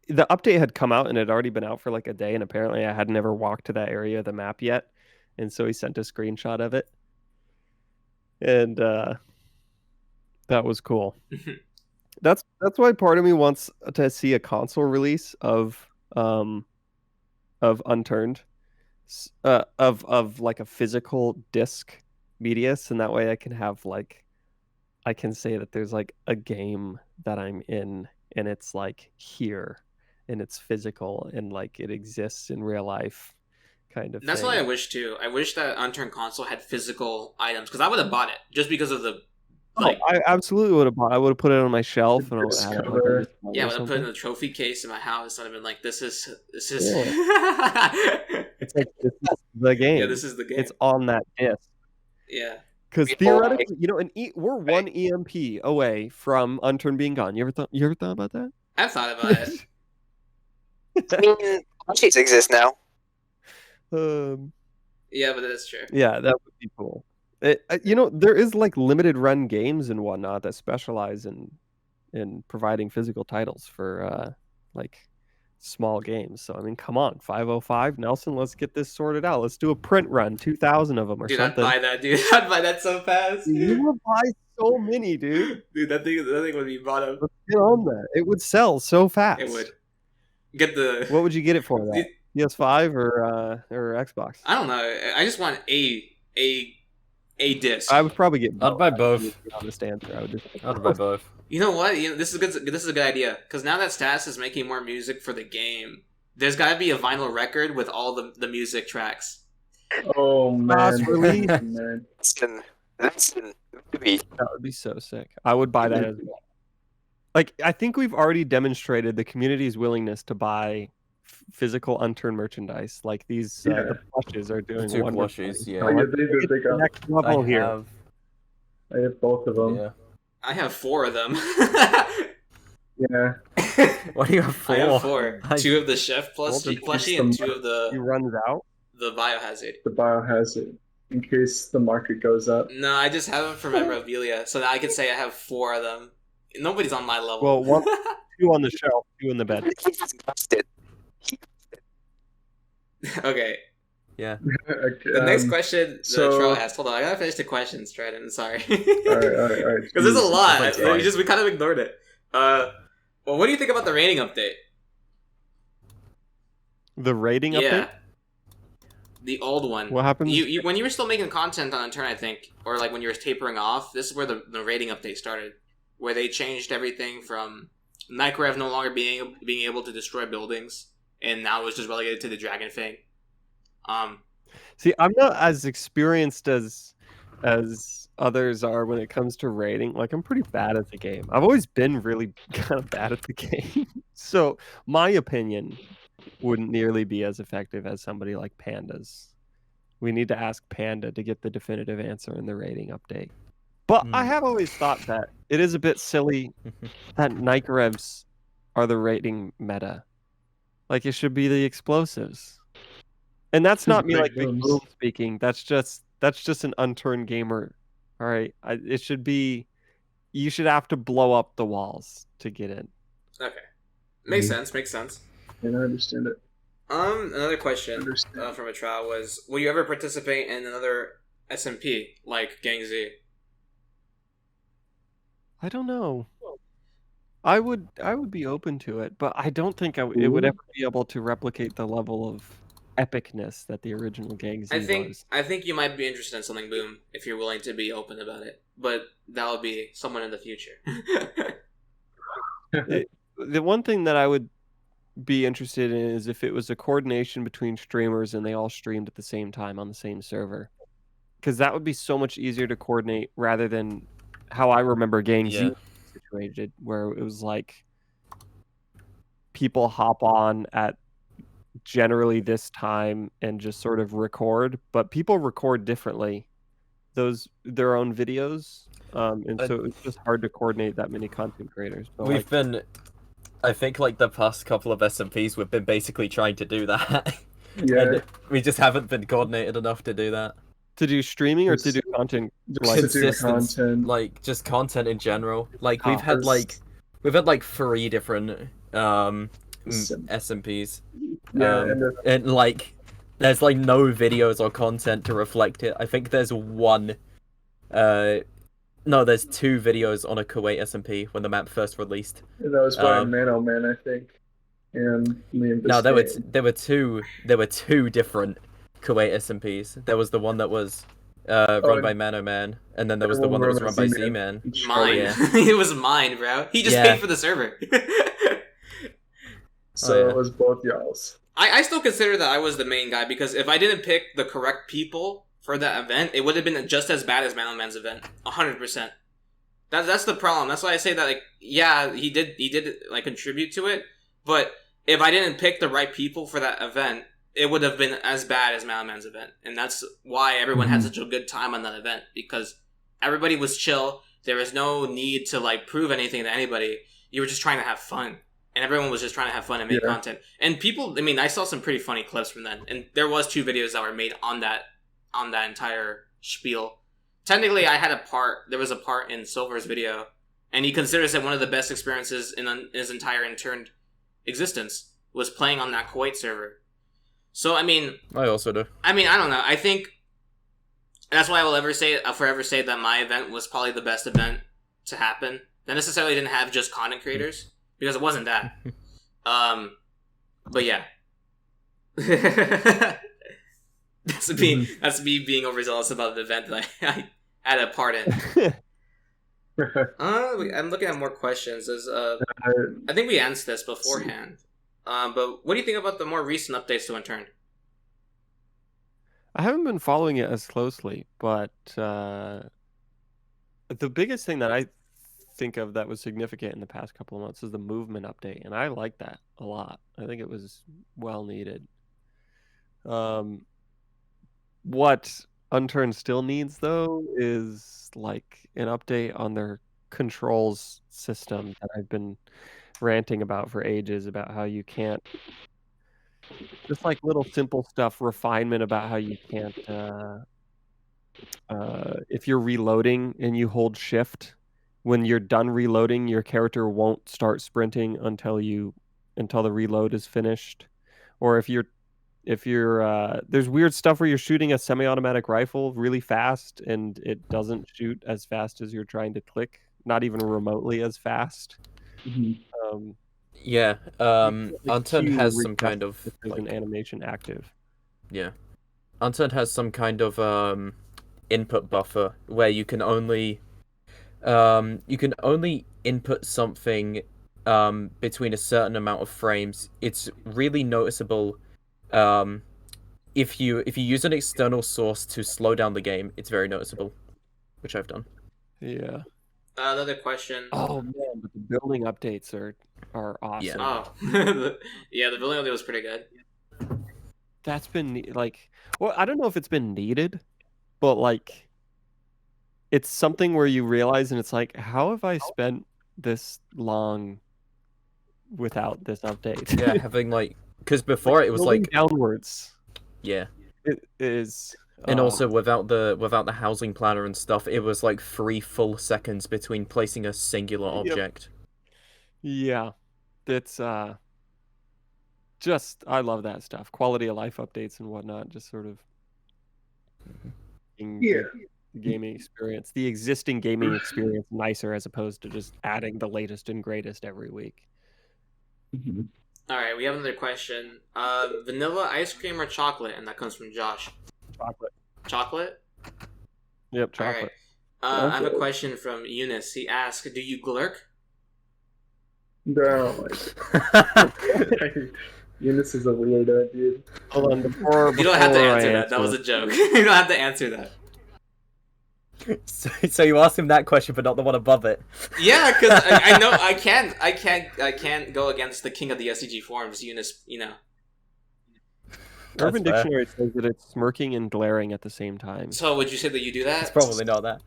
update had come out and it had already been out for like a day, and apparently I had never walked to that area of the map yet, and so he sent a screenshot of it, and that was cool. That's why part of me wants to see a console release of Unturned, of like a physical disc Medius, and that way I can have like, I can say that there's like a game that I'm in and it's like here and it's physical and like it exists in real life kind of That's thing. what I wish too. I wish that Unturned console had physical items, because I would have bought it just because of the like. I absolutely would have bought. I would have put it on my shelf and I would have had it like, yeah, I would have put it in the trophy case in my house and I've been like, this is Yeah. It's like, this is the game. Yeah, this is the game. It's on that disc. Yeah. Because theoretically, you know, we're one EMP away from Unturned being gone. You ever thought about that? I've thought about it. I mean, sheets exist now. Yeah, but that's true. Yeah, that would be cool. You know, there is like limited run games and whatnot that specialize in providing physical titles for like small games. So I mean, come on, 505 Nelson, let's get this sorted out. Let's do a print run, 2,000 of them or Dude, something. I'd buy that, dude. I'd buy that so fast. You would buy so many, dude. Dude, that thing would be bought up. Let's get on that. It would sell so fast. It would. Get the. What would you get it for? That? PS5 or Xbox? I don't know. I just want a disc. I would probably get both. I'd buy both. Honest answer. I would just I'd buy both. You know what? This is good. This is a good idea because now that Stas is making more music for the game, there's got to be a vinyl record with all the music tracks. Oh man, release. man. Listen, That would be so sick. I would buy that as well. Like, I think we've already demonstrated the community's willingness to buy physical Unturned merchandise. Like these the plushes are doing 2 wonderfully. plushies, yeah. Oh, yeah, they The got. next level here. I have both of them. Yeah. I have 4 of them. Yeah. What do you have 4? I have 4. I- 2 of the chef plushie and 2 of He the runs out. biohazard. The biohazard, in case the market goes up. No, I just have them for memorabilia, so now I can say I have 4 of them. Nobody's on my level. Well, 1, 2 on the shelf, 2 in the bed. Okay. Yeah. Okay, The next question so- the troll asked. Hold on, I gotta finish the questions, Trident. I'm sorry. All right. Because there's a lot. That's fine. We kind of ignored it. Well, what do you think about the rating update? The rating update? Yeah. The old one. What happens? You when you were still making content on Unturned, I think, or like when you were tapering off, this is where the rating update started, where they changed everything from Nykarev no longer being able to destroy buildings, and now it's just relegated to the Dragon Fang. See, I'm not as experienced as others are when it comes to rating. Like, I'm pretty bad at the game. I've always been really kind of bad at the game. So my opinion wouldn't nearly be as effective as somebody like Panda's. We need to ask Panda to get the definitive answer in the rating update. But I have always thought that it is a bit silly that Nykarevs are the rating meta. Like, it should be the explosives. And that's not me like Big Boom speaking. That's just an Unturned gamer. All right, it should be. You should have to blow up the walls to get in. Okay, makes sense. Makes sense. And I understand it. Another question Understand. from a trial was: will you ever participate in another SMP like Gang Z? I don't know. I would be open to it, but I don't think it would ever be able to replicate the level of epicness that the original Gang Z was. I think you might be interested in something, Boom, if you're willing to be open about it. But that would be someone in the future. The one thing that I would be interested in is if it was a coordination between streamers and they all streamed at the same time on the same server. Because that would be so much easier to coordinate rather than how I remember Gang Z situated, where it was like people hop on at generally this time and just sort of record, but people record differently their own videos, and so it's just hard to coordinate that many content creators. But We've been, I think, like the past couple of SMPs, we've been basically trying to do that. Yeah. And we just haven't been coordinated enough to do that. to do streaming or to do content, Just to do Consistence, content. like just content in general. Like Oh, we've had like 3 different Sim- SMPs. Yeah, And like there's like no videos or content to reflect it. I think there's one no, there's 2 videos on a Kuwait SMP when the map first released. that was by Mano Man, I think. And me and No, there Biscayne. were two different Kuwait SMPs. There was the one that was run by Mano Man, and then there was the one that was run by Z-Man. Mine. Yeah. It was mine, bro. He just paid for the server. So it was both y'all's. I still consider that I was the main guy because if I didn't pick the correct people for that event, it would have been just as bad as Mano Man's event. 100%. That's the problem. That's why I say that, like, yeah, he did like contribute to it, but if I didn't pick the right people for that event, it would have been as bad as Mano Man's event. And that's why everyone had such a good time on that event, because everybody was chill. There was no need to like prove anything to anybody. You were just trying to have fun. And everyone was just trying to have fun and make content. And people, I mean, I saw some pretty funny clips from then. And there was 2 videos that were made on that entire spiel. Technically, there was a part in Silver's video, and he considers it one of the best experiences in his entire Unturned existence. was playing on that Kuwait server. So I mean, I also do. I don't know. I think that's why I will forever say that my event was probably the best event to happen. That necessarily didn't have just content creators, because it wasn't that. But yeah. That's me being overzealous about the event that I had a part in. I'm looking at more questions. I think we answered this beforehand. But what do you think about the more recent updates to Unturned? I haven't been following it as closely, but the biggest thing that I think of that was significant in the past couple of months is the movement update, and I like that a lot. I think it was well needed. What Unturned still needs, though, is like an update on their controls system that I've been ranting about for ages, about how you can't, just like little simple stuff, refinement about how you can't, if you're reloading and you hold shift, when you're done reloading, your character won't start sprinting until the reload is finished. Or if you're there's weird stuff where you're shooting a semi-automatic rifle really fast and it doesn't shoot as fast as you're trying to click, not even remotely as fast. Yeah, Unturned has some kind of an animation active. Yeah, Unturned has some kind of input buffer where you can only input something between a certain amount of frames. It's really noticeable. If you use an external source to slow down the game, it's very noticeable, which I've done. Yeah. Another question. Oh man, but the building updates are awesome. Yeah. Oh, yeah, the building update was pretty good. That's been well, I don't know if it's been needed, but like, it's something where you realize, and it's like, how have I spent this long without this update? Yeah, having because before it was downwards. Yeah, it is. And also without the housing planner and stuff, it was like 3 full seconds between placing a singular object. Yeah, it's just, I love that stuff. Quality of life updates and whatnot, just sort of gaming experience, the existing gaming experience nicer, as opposed to just adding the latest and greatest every week. All right, we have another question. Vanilla ice cream or chocolate? And that comes from Josh. Chocolate. Chocolate? Yep, chocolate. All right. I have a question from Eunice. He asked, do you glurk? No. Eunice is a weirdo, dude. Hold on, you don't have to answer that. That was a joke. You don't have to answer that. So you asked him that question, but not the one above it. Yeah, because I know I can't go against the king of the SCG forums, Eunice. You know. Urban Dictionary says that it's smirking and glaring at the same time. So would you say that you do that? It's probably not that.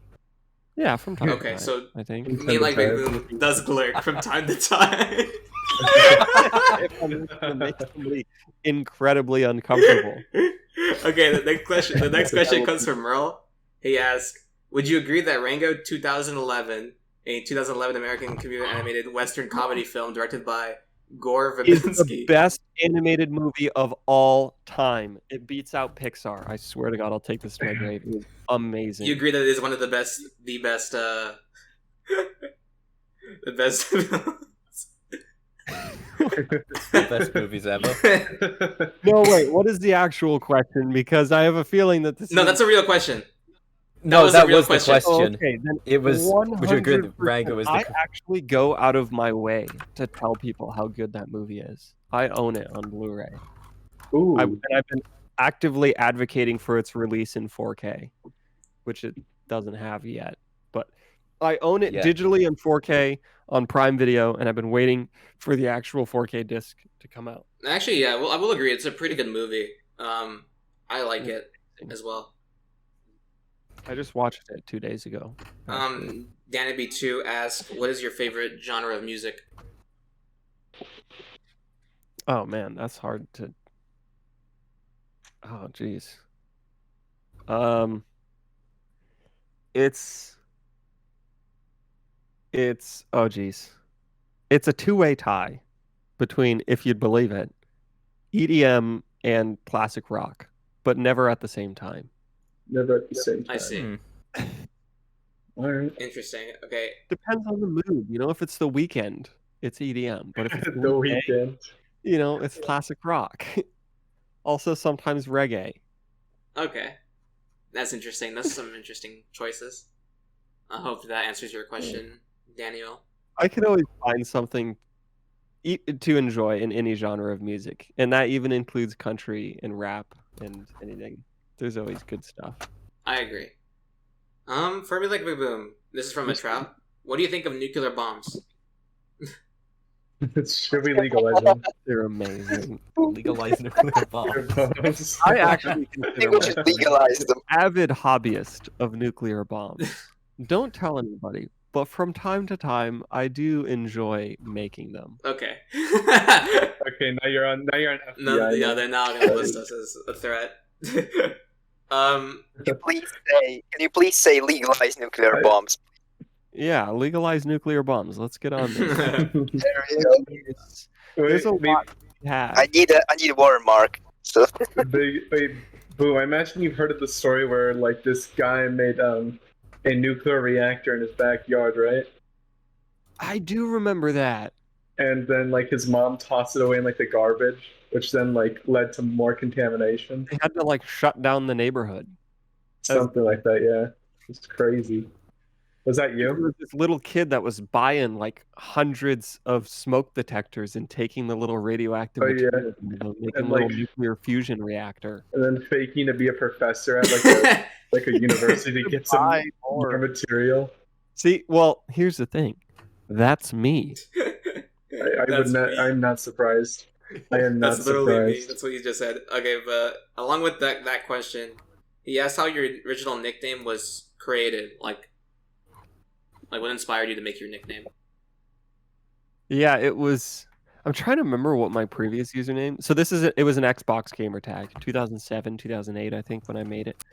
Yeah, from time to time. Okay, so I think MeLikeBigBoom does glurk from time to time. If I'm gonna make somebody incredibly uncomfortable. Okay, the next question comes from Merle. He asks, would you agree that Rango 2011, a 2011 American computer animated Western comedy film directed by Gore Verbinski, is the best animated movie of all time? It beats out Pixar. I swear to God, I'll take this to my grave. It was amazing. You agree that it is one of the best the best The best movies ever. No, wait, what is the actual question? Because I have a feeling that this that's a real question. That was the question. Oh, okay, then it was. Would you agree that Rango is the... I actually go out of my way to tell people how good that movie is. I own it on Blu-ray. Ooh. I've been actively advocating for its release in 4K, which it doesn't have yet. But I own it digitally in 4K on Prime Video, and I've been waiting for the actual 4K disc to come out. Actually, yeah, well, I will agree. It's a pretty good movie. I like it as well. I just watched it 2 days ago. Danny2 asked, what is your favorite genre of music? Oh man, that's hard to... Oh jeez. It's oh geez. It's a two-way tie between, if you'd believe it, EDM and classic rock, but never at the same time. Never at the same time. I see. All right. Interesting. Okay. Depends on the mood. You know, if it's the weekend, it's EDM. But if it's The weekend. you know, it's classic rock. Also, sometimes reggae. Okay. That's interesting. That's some interesting choices. I hope that answers your question, Daniel. I can always find something to enjoy in any genre of music, and that even includes country and rap and anything. There's always good stuff. I agree. For MeLikeBigBoom, this is from a trout. What do you think of nuclear bombs? Should we legalize them? They're amazing. Legalize nuclear bombs. I actually I consider think we should legalize them. avid hobbyist of nuclear bombs. Don't tell anybody, but from time to time, I do enjoy making them. Okay. Okay, now you're on FBI. No, yeah, they're now gonna list us as a threat. Can you please say legalize nuclear bombs? Yeah, legalize nuclear bombs. Let's get on this. There we go. There's a lot to have. I need a watermark. So Wait, Boo, I imagine you've heard of the story where like this guy made a nuclear reactor in his backyard, right? I do remember that. And then like his mom tossed it away in like the garbage, which then like led to more contamination. They had to like shut down the neighborhood. Something like that, yeah. It's crazy. Was that There you? was this little kid that was buying like hundreds of smoke detectors and taking the little radioactive Oh, yeah. material and making And, a little like- nuclear fusion reactor. And then faking to be a professor at like a like a university to get some Buy more more. material. See, well, here's the thing. That's me. I would not. I'm not surprised. I am not That's literally me. surprised. That's what you just said. Okay, but along with that question, he asked how your original nickname was created. Like what inspired you to make your nickname? Yeah, it was. I'm trying to remember what my previous username. So it was an Xbox gamer tag, 2007, 2008, I think, when I made it.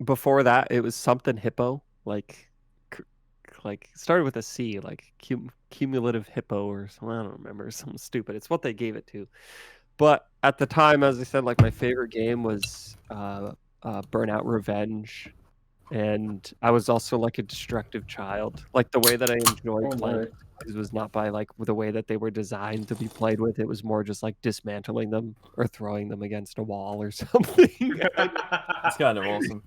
Before that, it was something hippo, like started with a C, like cumulative hippo or something. I don't remember, something stupid. It's what they gave it to. But at the time, as I said, like my favorite game was Burnout Revenge. And I was also like a destructive child. Like the way that I enjoyed playing toys was not by like the way that they were designed to be played with. It was more just like dismantling them or throwing them against a wall or something. That's kind of awesome.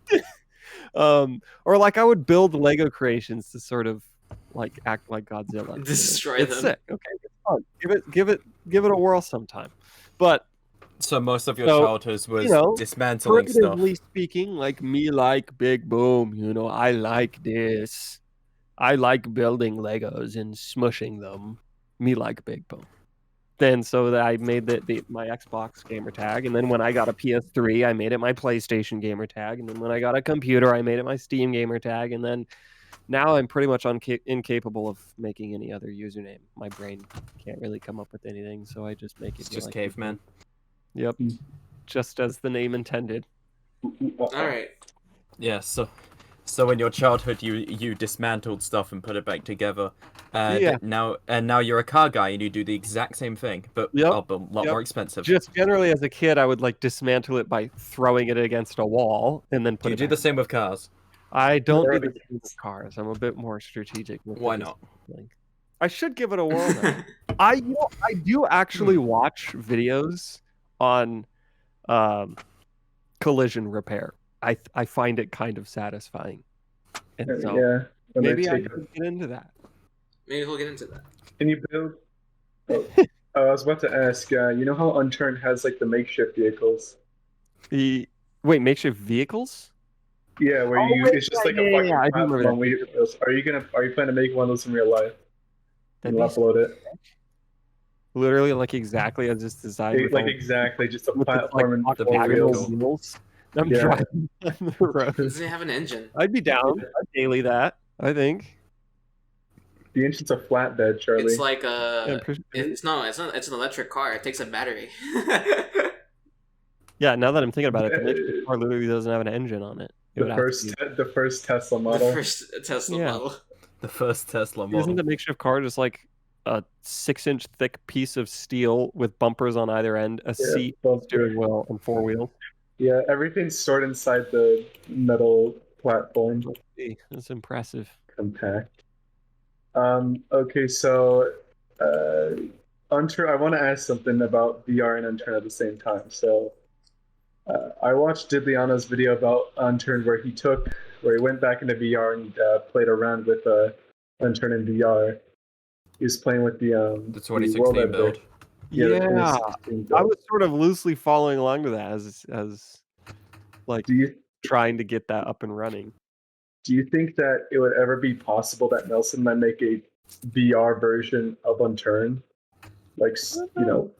Or like I would build Lego creations to sort of like act like Godzilla. Destroy It's them. sick. Okay, it's fun. Give it a whirl sometime. But So most of your So, childhood was you know, dismantling stuff. primitively speaking, like me like Big Boom, you know, I like this. I like building Legos and smushing them. Me like Big Boom. Then so that I made my Xbox gamer tag, and then when I got a PS3, I made it my PlayStation gamer tag, and then when I got a computer, I made it my Steam gamer tag, and then now I'm pretty much incapable of making any other username. My brain can't really come up with anything, so I just make it. It's just like caveman. Yep. Just as the name intended. All right. Yeah, so in your childhood you dismantled stuff and put it back together. And Yeah. now you're a car guy and you do the exact same thing, but Yep, a lot yep. more expensive. Just generally as a kid, I would like dismantle it by throwing it against a wall and then Do put you it do the back. same with cars? I don't do Or the the same with cars. I'm a bit more strategic. With Why the not? dismantling. I should give it a whirl though. I do actually watch videos on collision repair. I find it kind of satisfying. And so Yeah. when they maybe I take- could get into that. Maybe we'll get into that. Can you build? Oh, I was about to ask. You know how Unturned has like the makeshift vehicles? Wait, makeshift vehicles? Yeah, where Oh, you wait, it's just yeah, like a yeah, fucking yeah, I do remember platform. that. Where are you planning to make one of those in real life? That'd And be upload it. literally like exactly as it's designed. with Like all- exactly, just a with its, platform and the four octagonal wheels. wheels. I'm Yeah. driving down the road. Doesn't it have an engine? I'd be down. I'd daily that. I think. The engine's a flatbed, Charlie. It's like Yeah, I'm a. pretty- It's not. It's an electric car. It takes a battery. Yeah, now that I'm thinking about it, the makeshift car literally doesn't have an engine on it. It would the have to first be- the first Tesla The model. first Tesla Yeah. model. The first Tesla model. Isn't the makeshift car just like a 6-inch thick piece of steel with bumpers on either end, a seat, bumper. steering wheel, and 4 wheels. Yeah, everything's stored inside the metal platform. That's impressive. Compact. Okay, so Unturned. I want to ask something about VR and Unturned at the same time. So I watched Diddlyono's video about Unturned where he went back into VR and played around with Unturned in VR. He was playing with the 2016 build. Yeah, the Yeah, 2016 build. I was sort of loosely following along to that as like trying to get that up and running. Do you think that it would ever be possible that Nelson might make a VR version of Unturned? Like, you know.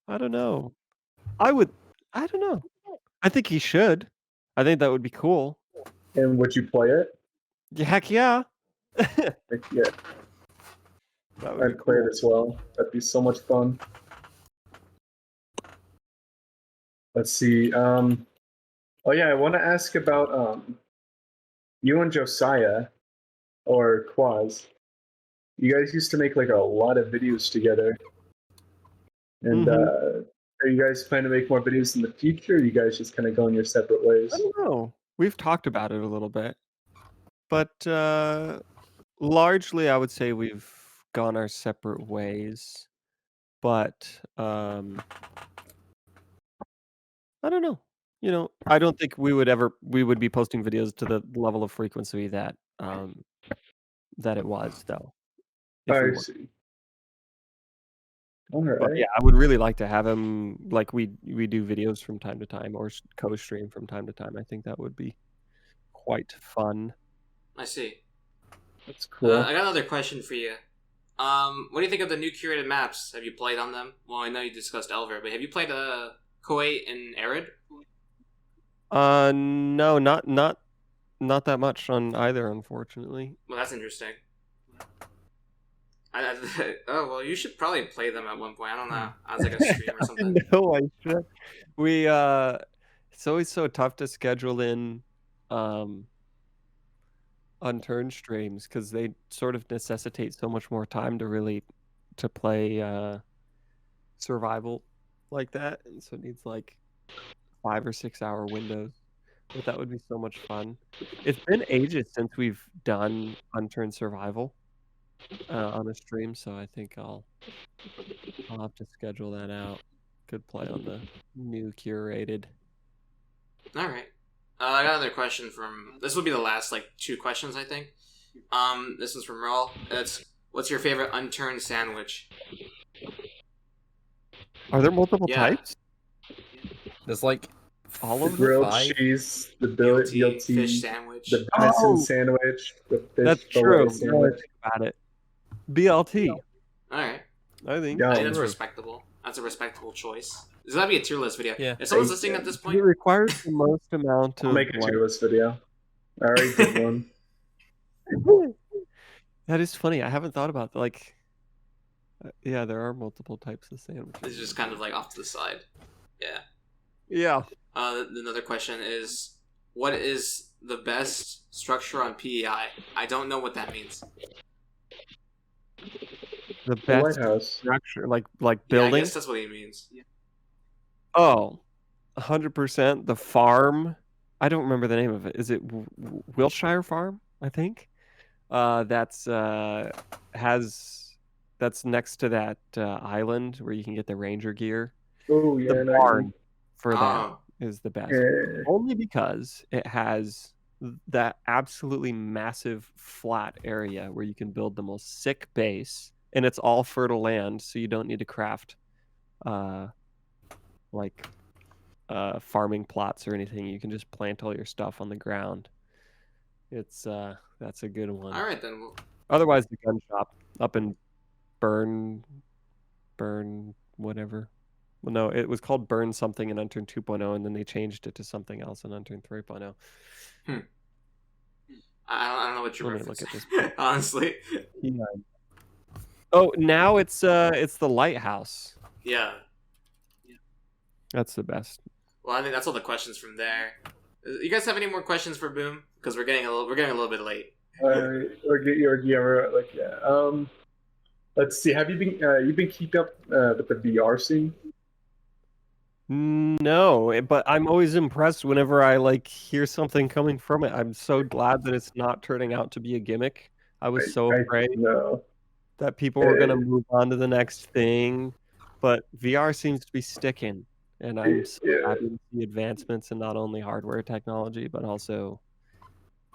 I don't know. I don't know. I think he should. I think that would be cool. And would you play it? Yeah, heck yeah. Like, yeah. That would I'd play it as well. That'd be so much fun. Let's see. Oh yeah, I want to ask about you and Josiah or Quaz. You guys used to make like a lot of videos together. And are you guys planning to make more videos in the future? Or you guys just kind of going your separate ways? I don't know. We've talked about it a little bit. But largely I would say we've gone our separate ways. But I don't know. You know, I don't think we would be posting videos to the level of frequency that that it was though. I see. All right. But yeah, I would really like to have him like we do videos from time to time or co-stream from time to time. I think that would be quite fun. I see. That's cool. I got another question for you. What do you think of the new curated maps? Have you played on them? Well, I know you discussed Elver, but have you played Kuwait and Arid? No, not that much on either, unfortunately. Well, that's interesting. Oh well, you should probably play them at one point. I don't know. I was like a stream or something. No, I should. We it's always so tough to schedule in Unturned streams because they sort of necessitate so much more time to play survival like that, and so it needs like 5 or 6 hour windows. But that would be so much fun. It's been ages since we've done Unturned survival on a stream, so I think I'll have to schedule that out. Could play on the new curated. All right. I got another question from. This will be the last like 2 questions, I think. This is from Raul. It's what's your favorite Unturned sandwich? Are there multiple types? There's like all of the grilled 5? cheese, the BLT, fish sandwich, the venison sandwich, the fish That's true. sandwich. Think about it. BLT. All right. I think. Yeah. I think that's respectable. That's a respectable choice. Does that be a tier list video? Yeah. If someone's listening at this It point, requires the most amount of. I'll make a tier list video. I already did one. That is funny. I haven't thought about like. Yeah, there are multiple types of sandwiches. it's just kind of like off to the side. Yeah. Yeah. Another question is, what is the best structure on PEI? I don't know what that means. The The best lighthouse. structure, like Yeah, I building. guess that's what he means. Oh, 100%. The farm. I don't remember the name of it. Is it Wilshire Farm? I think. That's next to that island where you can get the ranger gear. Oh yeah, The nice. barn for that Oh. is the best. Yeah. Only because it has that absolutely massive flat area where you can build the most sick base, and it's all fertile land, so you don't need to craft farming plots or anything. You can just plant all your stuff on the ground. It's that's a good one. All right then. Well, Otherwise, the gun shop up in Burn whatever. Well, no, it was called Burn something in Unturned 2.0, and then they changed it to something else in Unturned 3.0. I don't know what you're Let me look at referencing. Honestly. Yeah. Oh, now it's the lighthouse. Yeah. That's the best. Well, I think that's all the questions from there. You guys have any more questions for Boom? Because we're getting a little bit late. Or get your like yeah. Let's see. Have you been you've been keeping up with the VR scene? No, but I'm always impressed whenever I like hear something coming from it. I'm so glad that it's not turning out to be a gimmick. I was so I afraid no. that people were gonna move on to the next thing, but VR seems to be sticking, and I'm so Yeah. happy to see advancements in not only hardware technology but also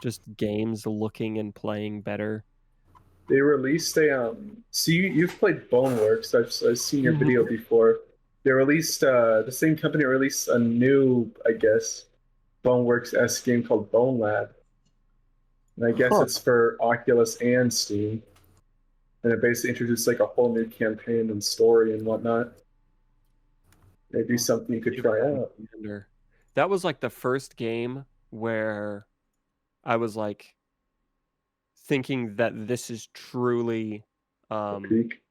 just games looking and playing better. They released a so you've played Boneworks. I've seen your video before. They released the same company released a new, I guess, Boneworks-esque game called Bone Lab. And I guess Huh. it's for Oculus and Steam. And it basically introduced like a whole new campaign and story and whatnot. Maybe something you could try out. That was like the first game where I was like thinking that this is truly Peak.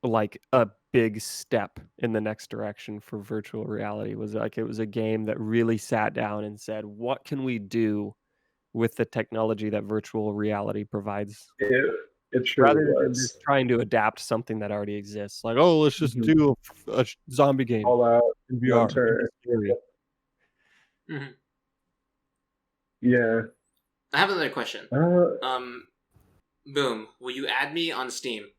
like a big step in the next direction for virtual reality. Was like it was a game that really sat down and said, what can we do with the technology that virtual reality provides? It truly Rather than was. just trying to adapt something that already exists. Like, oh, let's just do a zombie game All out in VR. Unturned. Mhm. Yeah. I have another question. Boom, will you add me on Steam?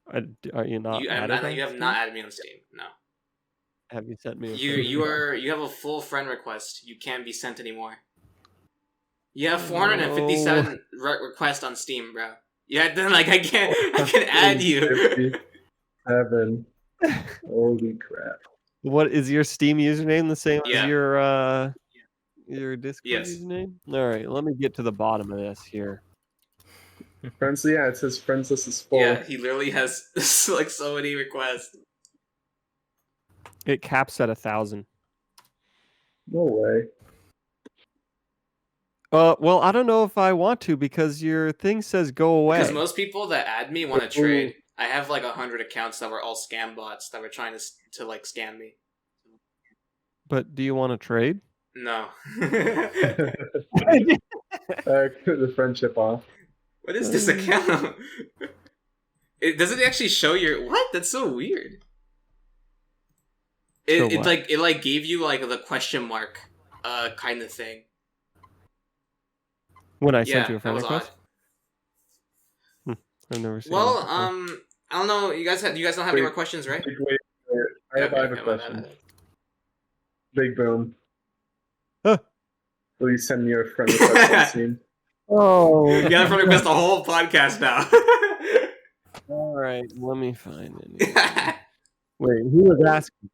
Are you not? You have not added me on Steam. No. Have you sent me? You have a full friend request. You can't be sent anymore. You have 457 requests on Steam, bro. Yeah, then like I can add you. 57. Holy crap! What is your Steam username? The same Yeah. as your Discord username? All right, let me get to the bottom of this here. Friends, yeah, it says friends list is full. Yeah, he literally has like so many requests. It caps at 1,000. No way. Well, I don't know if I want to because your thing says go away. Because most people that add me want to trade. I have like 100 accounts that were all scam bots that were trying to like scam me. But do you want to trade? No. Cut the friendship off. What is this account? Does it actually show your what? That's so weird. It like gave you like the question mark kind of thing. When I sent you a friend request? I've never seen Well, I don't know. You guys don't have any more questions, right? Wait. I have a question. Big Boom. Huh. Will you send me your friend request on Steam? Oh. You got a friend request the whole podcast now. All right, let me find it. Wait, who was asking?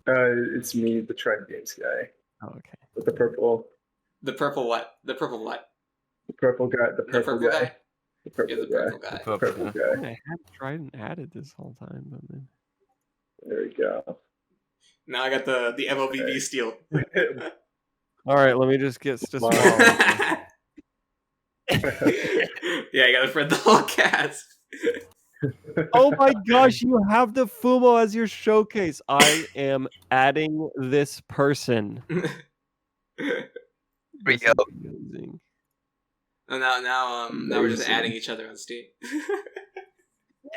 It's me, the Trident Games guy. Oh, okay. With the purple. The purple what? The purple what? The purple guy. The purple guy. The purple guy. The purple guy. I had Trident added this whole time, but then. There we go. Now I got the MLBB steal. All right, let me just get Staswalle. Yeah, you gotta spread the whole cast. Oh my gosh, you have the Fumo as your showcase. I am adding this person. Rio. Oh, now we're just adding each other on Steam.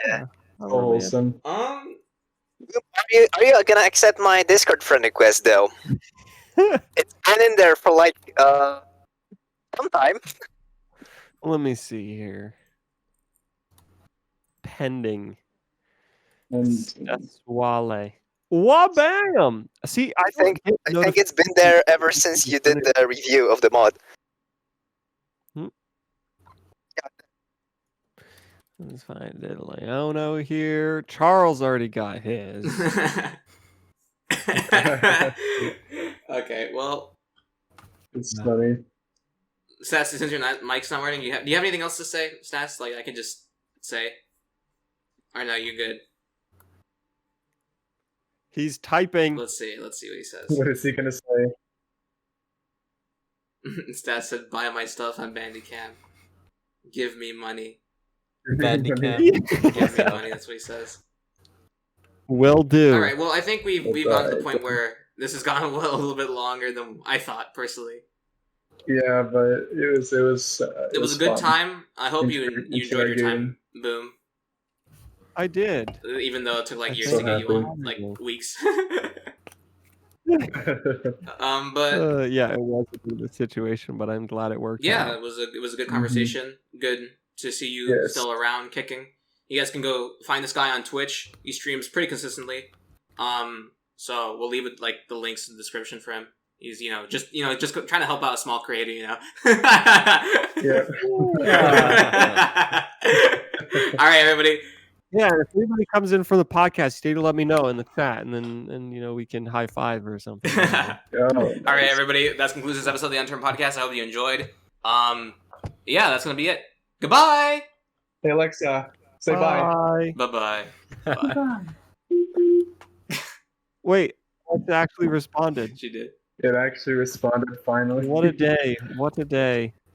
Yeah. Wholesome. Are you gonna accept my Discord friend request though? It's been in there for like some time. Let me see here. Pending. Staswalle. Wabam! See, I think it's been there ever since you did the review of the mod. Let's find Diddlyono here. Charles already got his. Okay, well, it's funny. Stas, since your mic's not working, do you have anything else to say, Stas? Like I can just say, or no, you're good. He's typing. Let's see what he says. What is he gonna say? Stas said, "Buy my stuff on Bandicam. Give me money." Bandicam. Give me money. That's what he says. Will do. All right. Well, I think we've gotten to the point where this has gone a little bit longer than I thought personally. Yeah, but it was It was a good fun. time. I hope you enjoyed your time, Boom. I did. Even though it took like I'm years so to get you happy. on, like weeks. Yeah, But Yeah, it was a bit of a situation, but I'm glad it worked yeah, out. it was a good Mhm. conversation. Good to see you Yes. still around kicking. You guys can go find this guy on Twitch. He streams pretty consistently. So we'll leave it like the links in the description for him. He's just trying to help out a small creator. Yeah. All right, everybody. Yeah, if anybody comes in for the podcast, you need to let me know in the chat, and then we can high five or something. I don't know. Oh, All right, nice. everybody. That concludes this episode of the Unturned Podcast. I hope you enjoyed. Yeah, that's gonna be it. Goodbye. Hey Alexa, say bye. Bye. Bye-bye. Wait, it actually responded. She did. It actually responded finally. What a day! What a day!